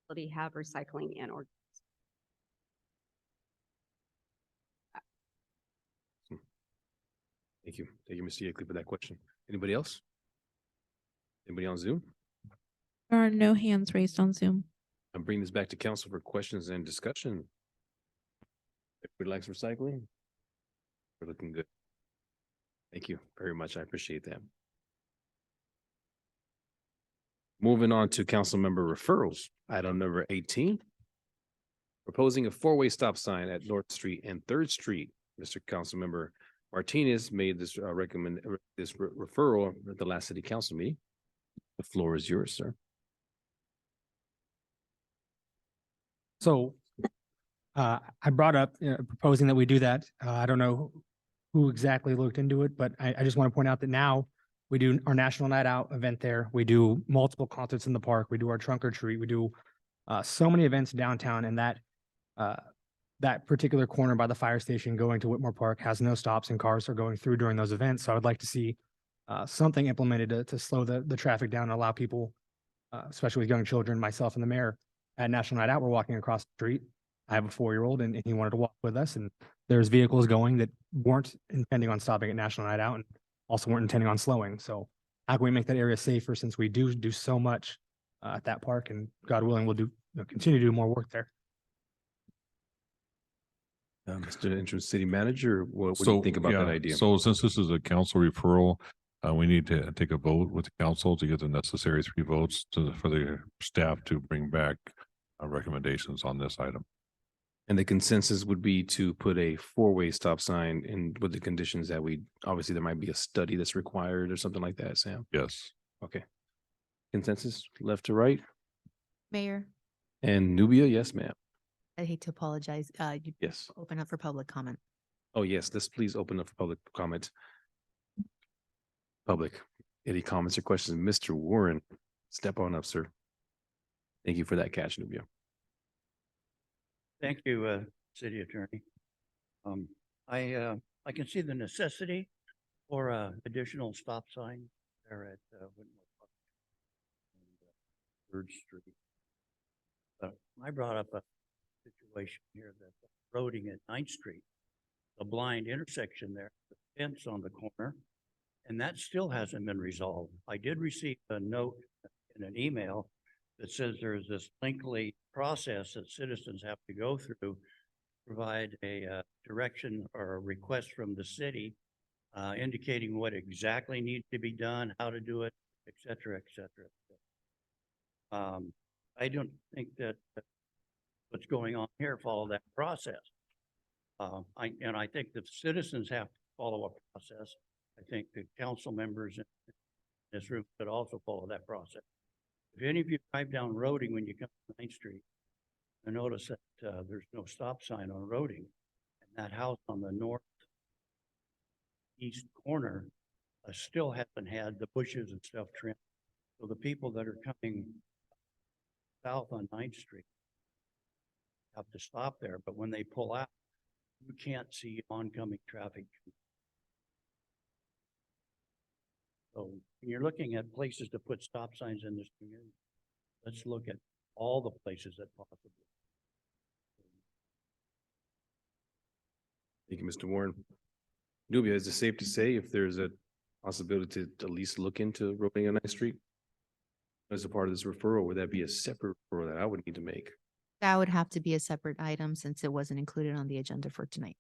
facility have recycling and or. Thank you. Thank you, Mr. Yakely, for that question. Anybody else? Anybody on Zoom? There are no hands raised on Zoom. I'm bringing this back to council for questions and discussion. Everybody likes recycling? We're looking good. Thank you very much. I appreciate that. Moving on to council member referrals. Item number 18. Proposing a four-way stop sign at North Street and Third Street. Mr. Councilmember Martinez made this referral at the last city council meeting. The floor is yours, sir. So I brought up proposing that we do that. I don't know who exactly looked into it, but I just want to point out that now we do our National Night Out event there. We do multiple concerts in the park. We do our trunk or treat. We do so many events downtown, and that particular corner by the fire station going to Whitmore Park has no stops and cars are going through during those events. So I would like to see something implemented to slow the traffic down and allow people, especially with young children, myself and the mayor at National Night Out, we're walking across the street. I have a 4-year-old and he wanted to walk with us, and there's vehicles going that weren't intending on stopping at National Night Out and also weren't intending on slowing. So how can we make that area safer, since we do so much at that park, and God willing, we'll continue to do more work there. Mr. Interim City Manager, what do you think about that idea? So since this is a council referral, we need to take a vote with the council to get the necessary 3 votes for the staff to bring back recommendations on this item. And the consensus would be to put a 4-way stop sign in with the conditions that obviously there might be a study that's required or something like that, Sam? Yes. Okay. Consensus, left to right? Mayor, And Nubia, yes, ma'am. I hate to apologize. You Yes. open up for public comment. Oh, yes, let's please open up for public comment. Public, any comments or questions? Mr. Warren, step on up, sir. Thank you for that catch, Nubia. Thank you, City Attorney. I can see the necessity for additional stop sign there at Whitmore Park and Third Street. I brought up a situation here that roading at 9th Street, the blind intersection there, the fence on the corner, and that still hasn't been resolved. I did receive a note in an email that says there's this lengthy process that citizens have to go through to provide a direction or a request from the city indicating what exactly needs to be done, how to do it, et cetera, et cetera. I don't think that what's going on here follow that process. I think the citizens have to follow a process. I think the council members in this room could also follow that process. If any of you drive down Roding when you come to 9th Street, I notice that there's no stop sign on Roding, and that house on the northeast corner still hasn't had the bushes and stuff trimmed. So the people that are coming south on 9th Street have to stop there, but when they pull out, you can't see oncoming traffic. So when you're looking at places to put stop signs in this community, let's look at all the places that possibly. Thank you, Mr. Warren. Nubia, is it safe to say if there's a possibility to at least look into roading a nice street as a part of this referral? Would that be a separate referral that I would need to make? That would have to be a separate item since it wasn't included on the agenda for tonight.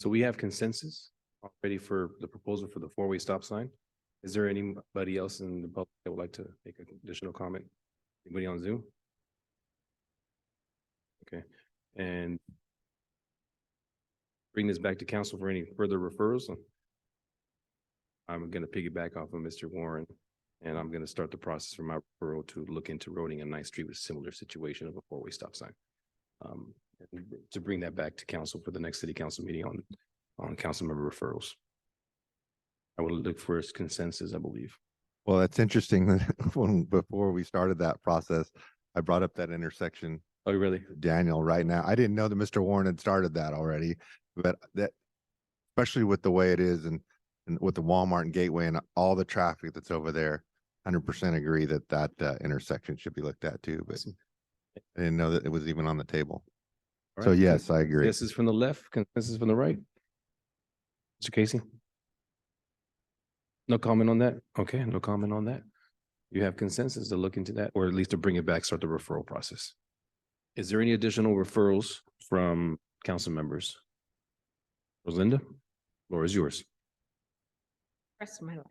So we have consensus already for the proposal for the four-way stop sign. Is there anybody else in the public that would like to make an additional comment? Anybody on Zoom? Okay, and bring this back to council for any further referrals. I'm going to piggyback off of Mr. Warren, and I'm going to start the process for my referral to look into roading a nice street with similar situation of a four-way stop sign. And to bring that back to council for the next city council meeting on council member referrals. I will look for his consensus, I believe. Well, that's interesting that before we started that process, I brought up that intersection. Oh, really? Daniel, right now. I didn't know that Mr. Warren had started that already, but that, especially with the way it is and with the Walmart and Gateway and all the traffic that's over there, 100% agree that intersection should be looked at too, but I didn't know that it was even on the table. All So right. yes, I agree. Consensus from the left, consensus from the right. Mr. Casey? No comment on that? Okay, no comment on that. You have consensus to look into that, or at least to bring it back, start the referral process. Is there any additional referrals from council members? Rosalinda, floor is yours. Rest of my life.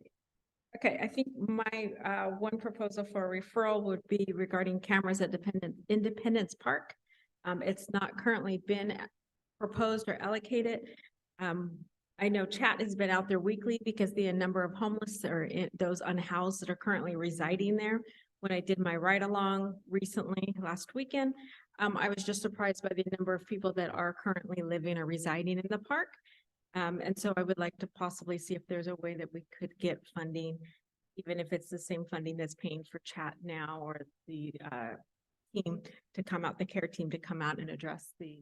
Okay, I think my one proposal for a referral would be regarding cameras at Independence Park. It's not currently been proposed or allocated. I know chat has been out there weekly because the number of homeless or those unhoused that are currently residing there. When I did my ride along recently last weekend, I was just surprised by the number of people that are currently living or residing in the park. And so I would like to possibly see if there's a way that we could get funding, even if it's the same funding that's paying for chat now, or the team to come out, the care team to come out and address the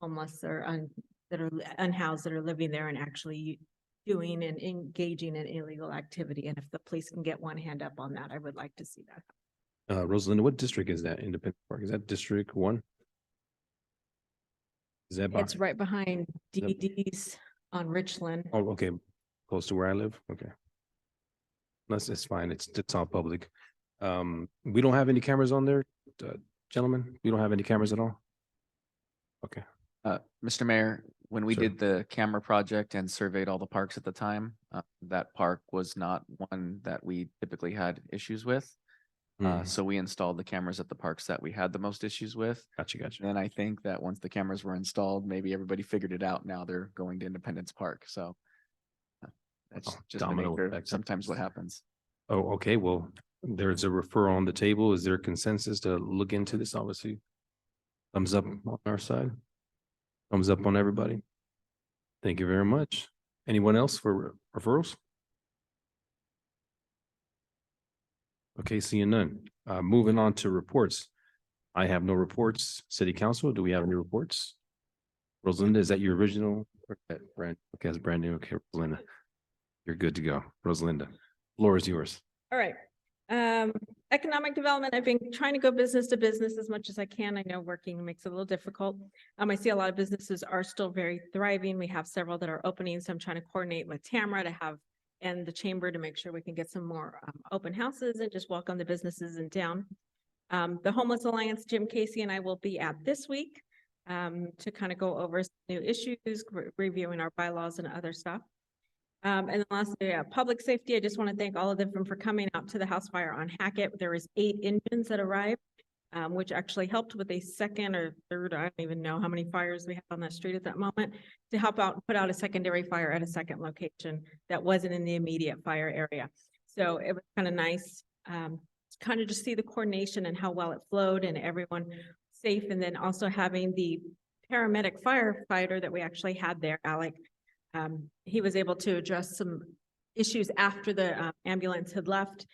homeless or that are unhoused that are living there and actually doing and engaging in illegal activity. And if the police can get one hand up on that, I would like to see that. Rosalinda, what district is that? Independent Park? Is that District 1? Is that? It's right behind DD's on Richland. Oh, okay. Close to where I live? Okay. It's fine. It's all public. We don't have any cameras on there, gentlemen? We don't have any cameras at all? Okay. Mr. Mayor, when we Sure. did the camera project and surveyed all the parks at the time, that park was not one that we typically had issues with. So we installed the cameras at the parks that we had the most issues with. Gotcha. And I think that once the cameras were installed, maybe everybody figured it out. Now they're going to Independence Park. So that's just the Domino nature of effect. sometimes what happens. Oh, okay. Well, there's a referral on the table. Is there consensus to look into this? Obviously. Thumbs up on our side. Thumbs up on everybody. Thank you very much. Anyone else for referrals? Okay, seeing none. Moving on to reports. I have no reports. City Council, do we have any reports? Rosalinda, is that your original? Okay, that's brand new. Okay, Rosalinda, you're good to go. Rosalinda, floor is yours. All right. Economic development, I've been trying to go business to business as much as I can. I know working makes it a little difficult. I see a lot of businesses are still very thriving. We have several that are opening, so I'm trying to coordinate with Tamara to have and the chamber to make sure we can get some more open houses and just welcome the businesses in town. The Homeless Alliance, Jim Casey and I will be at this week to kind of go over some new issues, reviewing our bylaws and other stuff. And then lastly, public safety. I just want to thank all of them for coming out to the house fire on Hackett. There was 8 engines that arrived, which actually helped with a second or third, I don't even know how many fires we have on that street at that moment, to help out, put out a secondary fire at a second location that wasn't in the immediate fire area. So it was kind of nice, kind of just see the coordination and how well it flowed and everyone safe. And then also having the paramedic firefighter that we actually had there, Alec, he was able to address some issues after the ambulance had left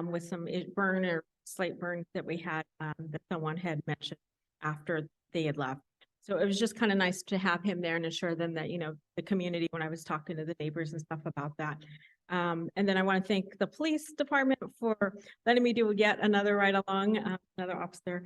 with some burn or slight burns that we had that someone had mentioned. after they had left. So it was just kind of nice to have him there and assure them that, the community, when I was talking to the neighbors and stuff about that. And then I want to thank the police department for letting me do yet another ride along. Another officer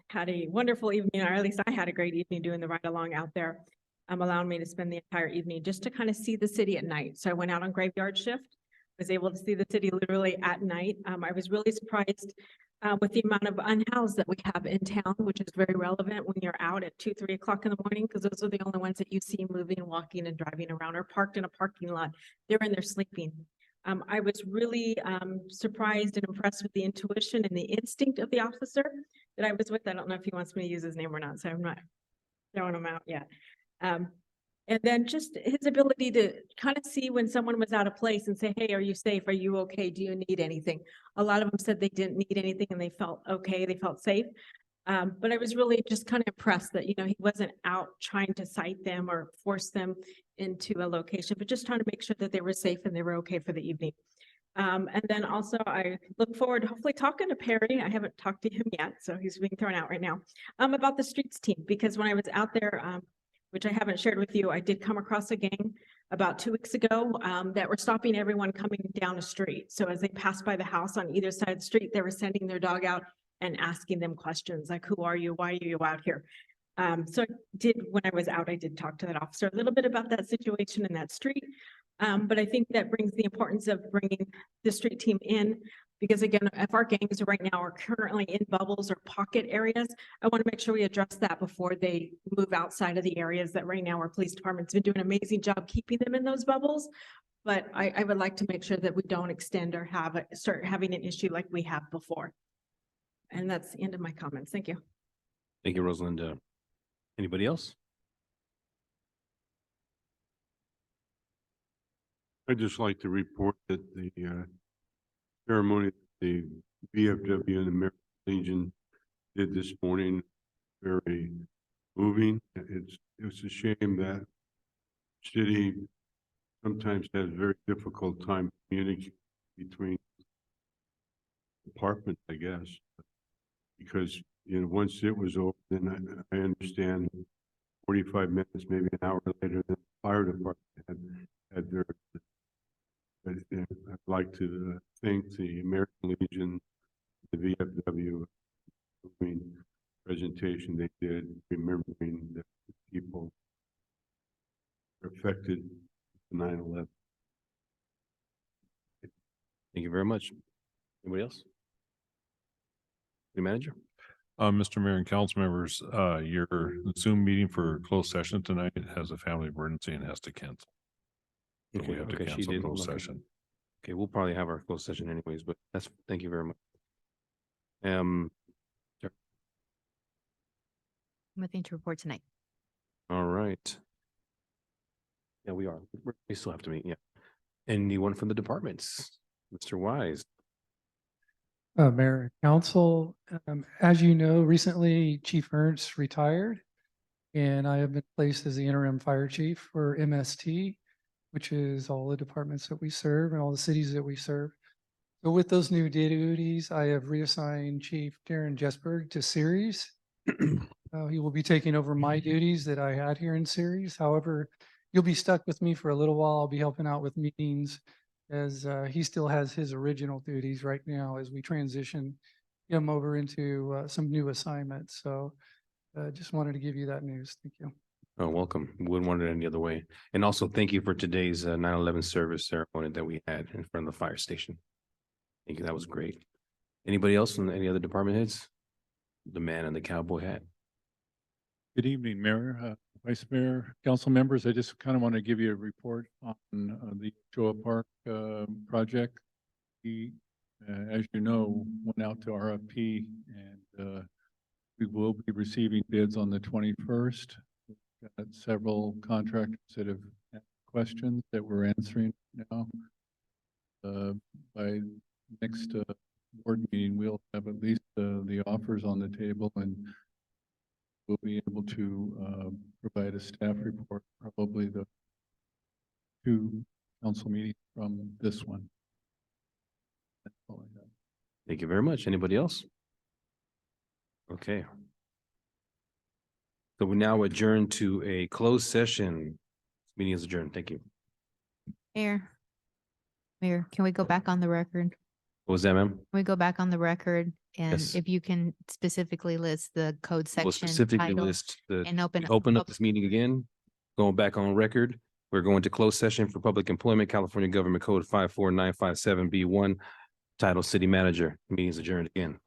had a wonderful evening, or at least I had a great evening doing the ride along out there. Allowing me to spend the entire evening just to kind of see the city at night. So I went out on graveyard shift, was able to see the city literally at night. I was really surprised with the amount of unhoused that we have in town, which is very relevant when you're out at 2, 3 o'clock in the morning, because those are the only ones that you see moving, walking and driving around or parked in a parking lot. They're in there sleeping. I was really surprised and impressed with the intuition and the instinct of the officer that I was with. I don't know if he wants me to use his name or not, so I'm not throwing him out yet. And then just his ability to kind of see when someone was out of place and say, hey, are you safe? Are you okay? Do you need anything? A lot of them said they didn't need anything and they felt okay. They felt safe. But I was really just kind of impressed that, he wasn't out trying to cite them or force them into a location, but just trying to make sure that they were safe and they were okay for the evening. And then also I look forward to hopefully talking to Perry. I haven't talked to him yet, so he's being thrown out right now, about the streets team, because when I was out there, which I haven't shared with you, I did come across a gang about 2 weeks ago that were stopping everyone coming down the street. So as they passed by the house on either side of the street, they were sending their dog out and asking them questions like, who are you? Why are you out here? So when I was out, I did talk to that officer a little bit about that situation in that street. But I think that brings the importance of bringing the street team in, because again, if our gangs right now are currently in bubbles or pocket areas, I want to make sure we address that before they move outside of the areas that right now our police department's been doing an amazing job keeping them in those bubbles. But I would like to make sure that we don't extend or start having an issue like we have before. And that's the end of my comments. Thank you. Thank you, Rosalind. Anybody else? I'd just like to report that the ceremony the VFW and the American Legion did this morning, very moving. It's a shame that city sometimes has a very difficult time communicating between departments, I guess, because once it was over, then I understand 45 minutes, maybe an hour later, the fire department had their. But I'd like to thank the American Legion, the VFW, presentation they did, remembering the people affected 9/11. Thank you very much. Anybody else? City Manager? Mr. Mayor and council members, your Zoom meeting for closed session tonight has a family emergency and has to cancel. So we have to she cancel did. closed Okay. session. Okay, we'll probably have our closed session anyways, but thank you very much. Nothing to report tonight. All right. Yeah, we are. We still have to meet, yeah. Anyone from the departments? Mr. Wise? Mayor and Council, as you know, recently Chief Ernst retired, and I have been placed as the interim fire chief for MST, which is all the departments that we serve and all the cities that we serve. So with those new duties, I have reassigned Chief Darren Jesberg to Ceres. He will be taking over my duties that I had here in Ceres. However, you'll be stuck with me for a little while. I'll be helping out with meetings as he still has his original duties right now as we transition him over into some new assignments. So just wanted to give you that news. Thank you. Oh, welcome. Wouldn't want it any other way. And also thank you for today's 9/11 service ceremony that we had in front of the fire station. Thank you. That was great. Anybody else from any other department heads? The man in the cowboy hat. Good evening, Mayor, Vice Mayor, council members. I just kind of want to give you a report on the Joa Park project. We, as you know, went out to RFP and we will be receiving bids on the 21st. We've got several contractors that have asked questions that we're answering now. By next board meeting, we'll have at least the offers on the table, and we'll be able to provide a staff report, probably the 2 council meetings from this one. That's all I have. Thank you very much. Anybody else? Okay. So we now adjourn to a closed session. Meeting is adjourned. Thank you. Mayor, can we go back on the record? What was that, ma'am? Can we go back on the record? And Yes. if you can specifically list the code We'll section specifically title list the, and open. open up this meeting again. Going back on record, we're going to close session for public employment, California Government Code 54957B1, title City Manager. Meeting is adjourned again.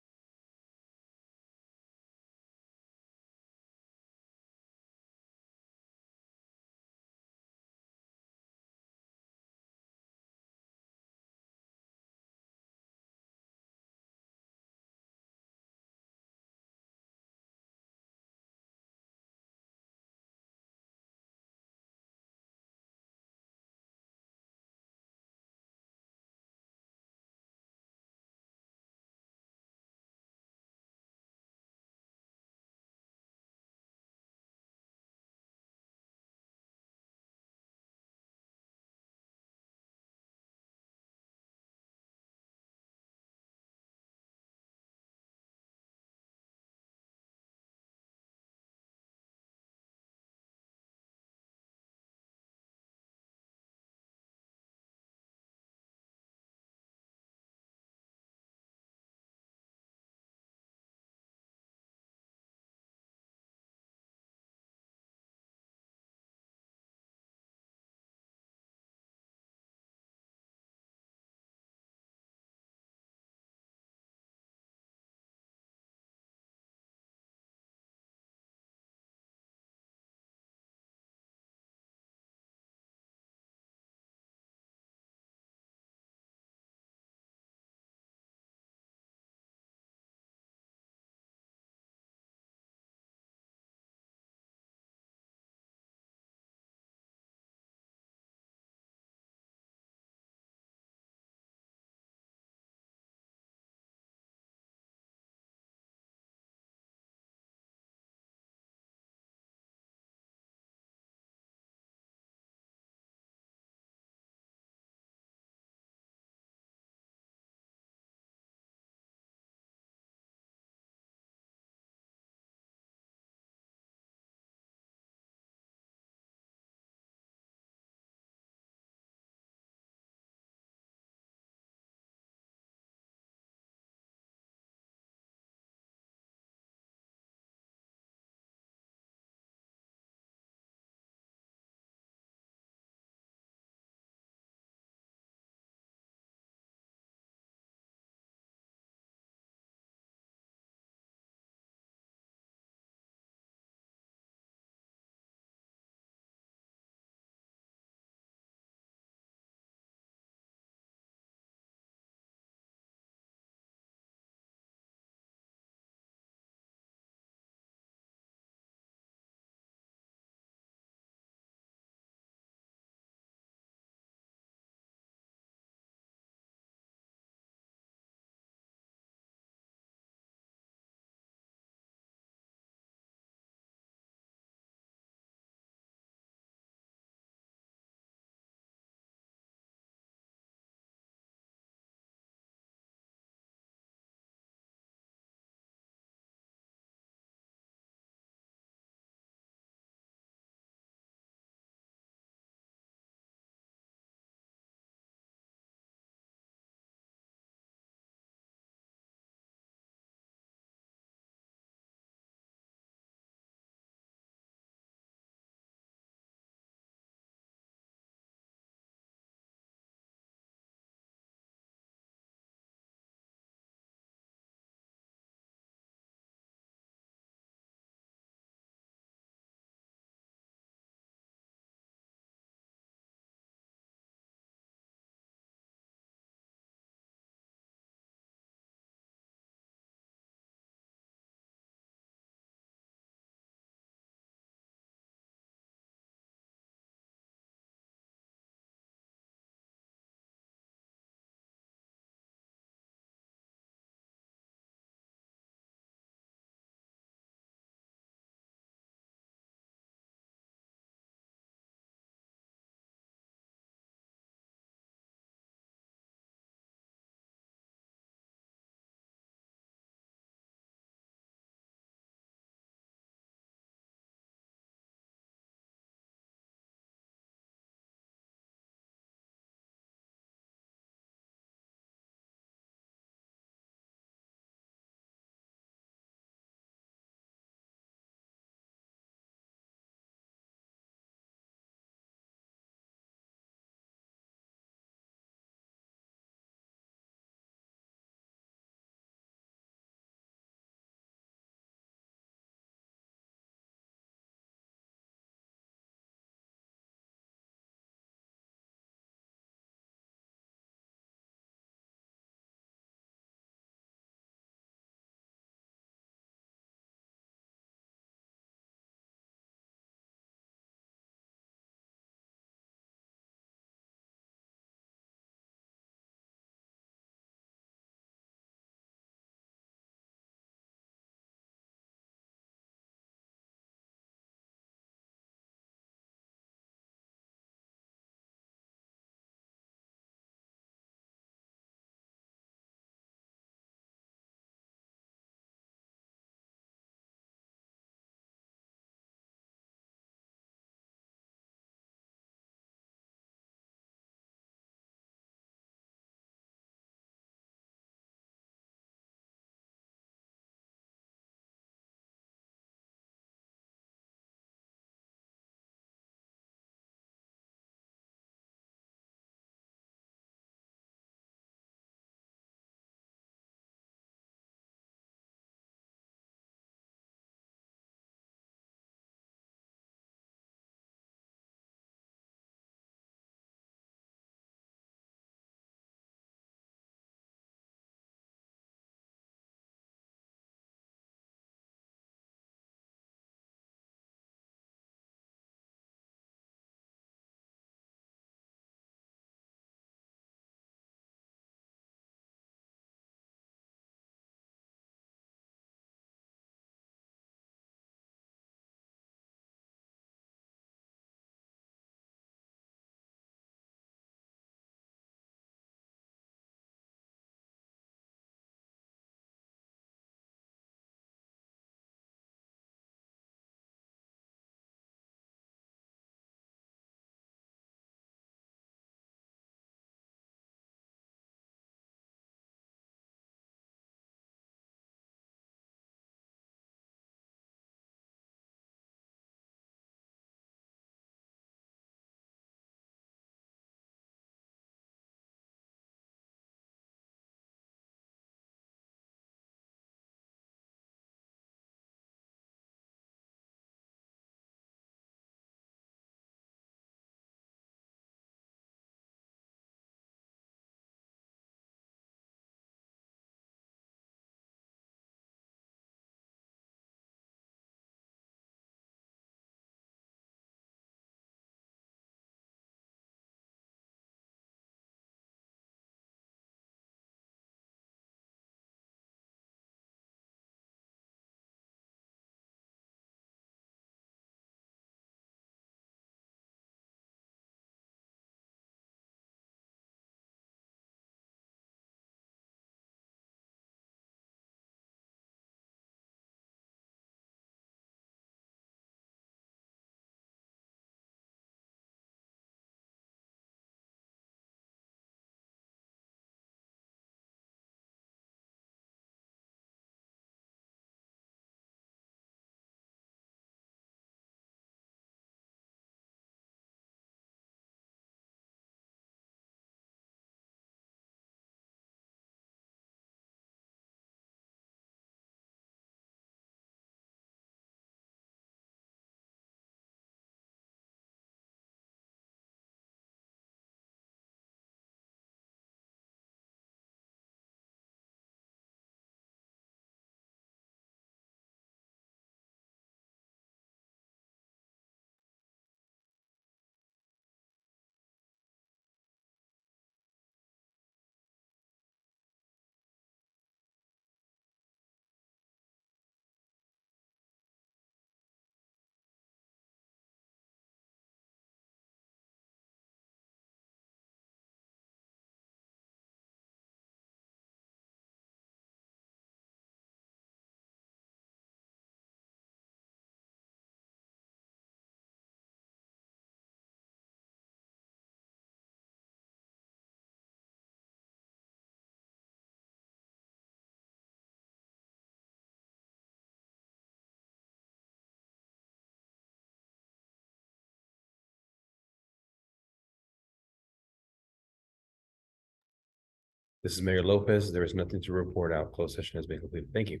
This is Mayor Lopez. There is nothing to report out. Closed session has been completed. Thank you.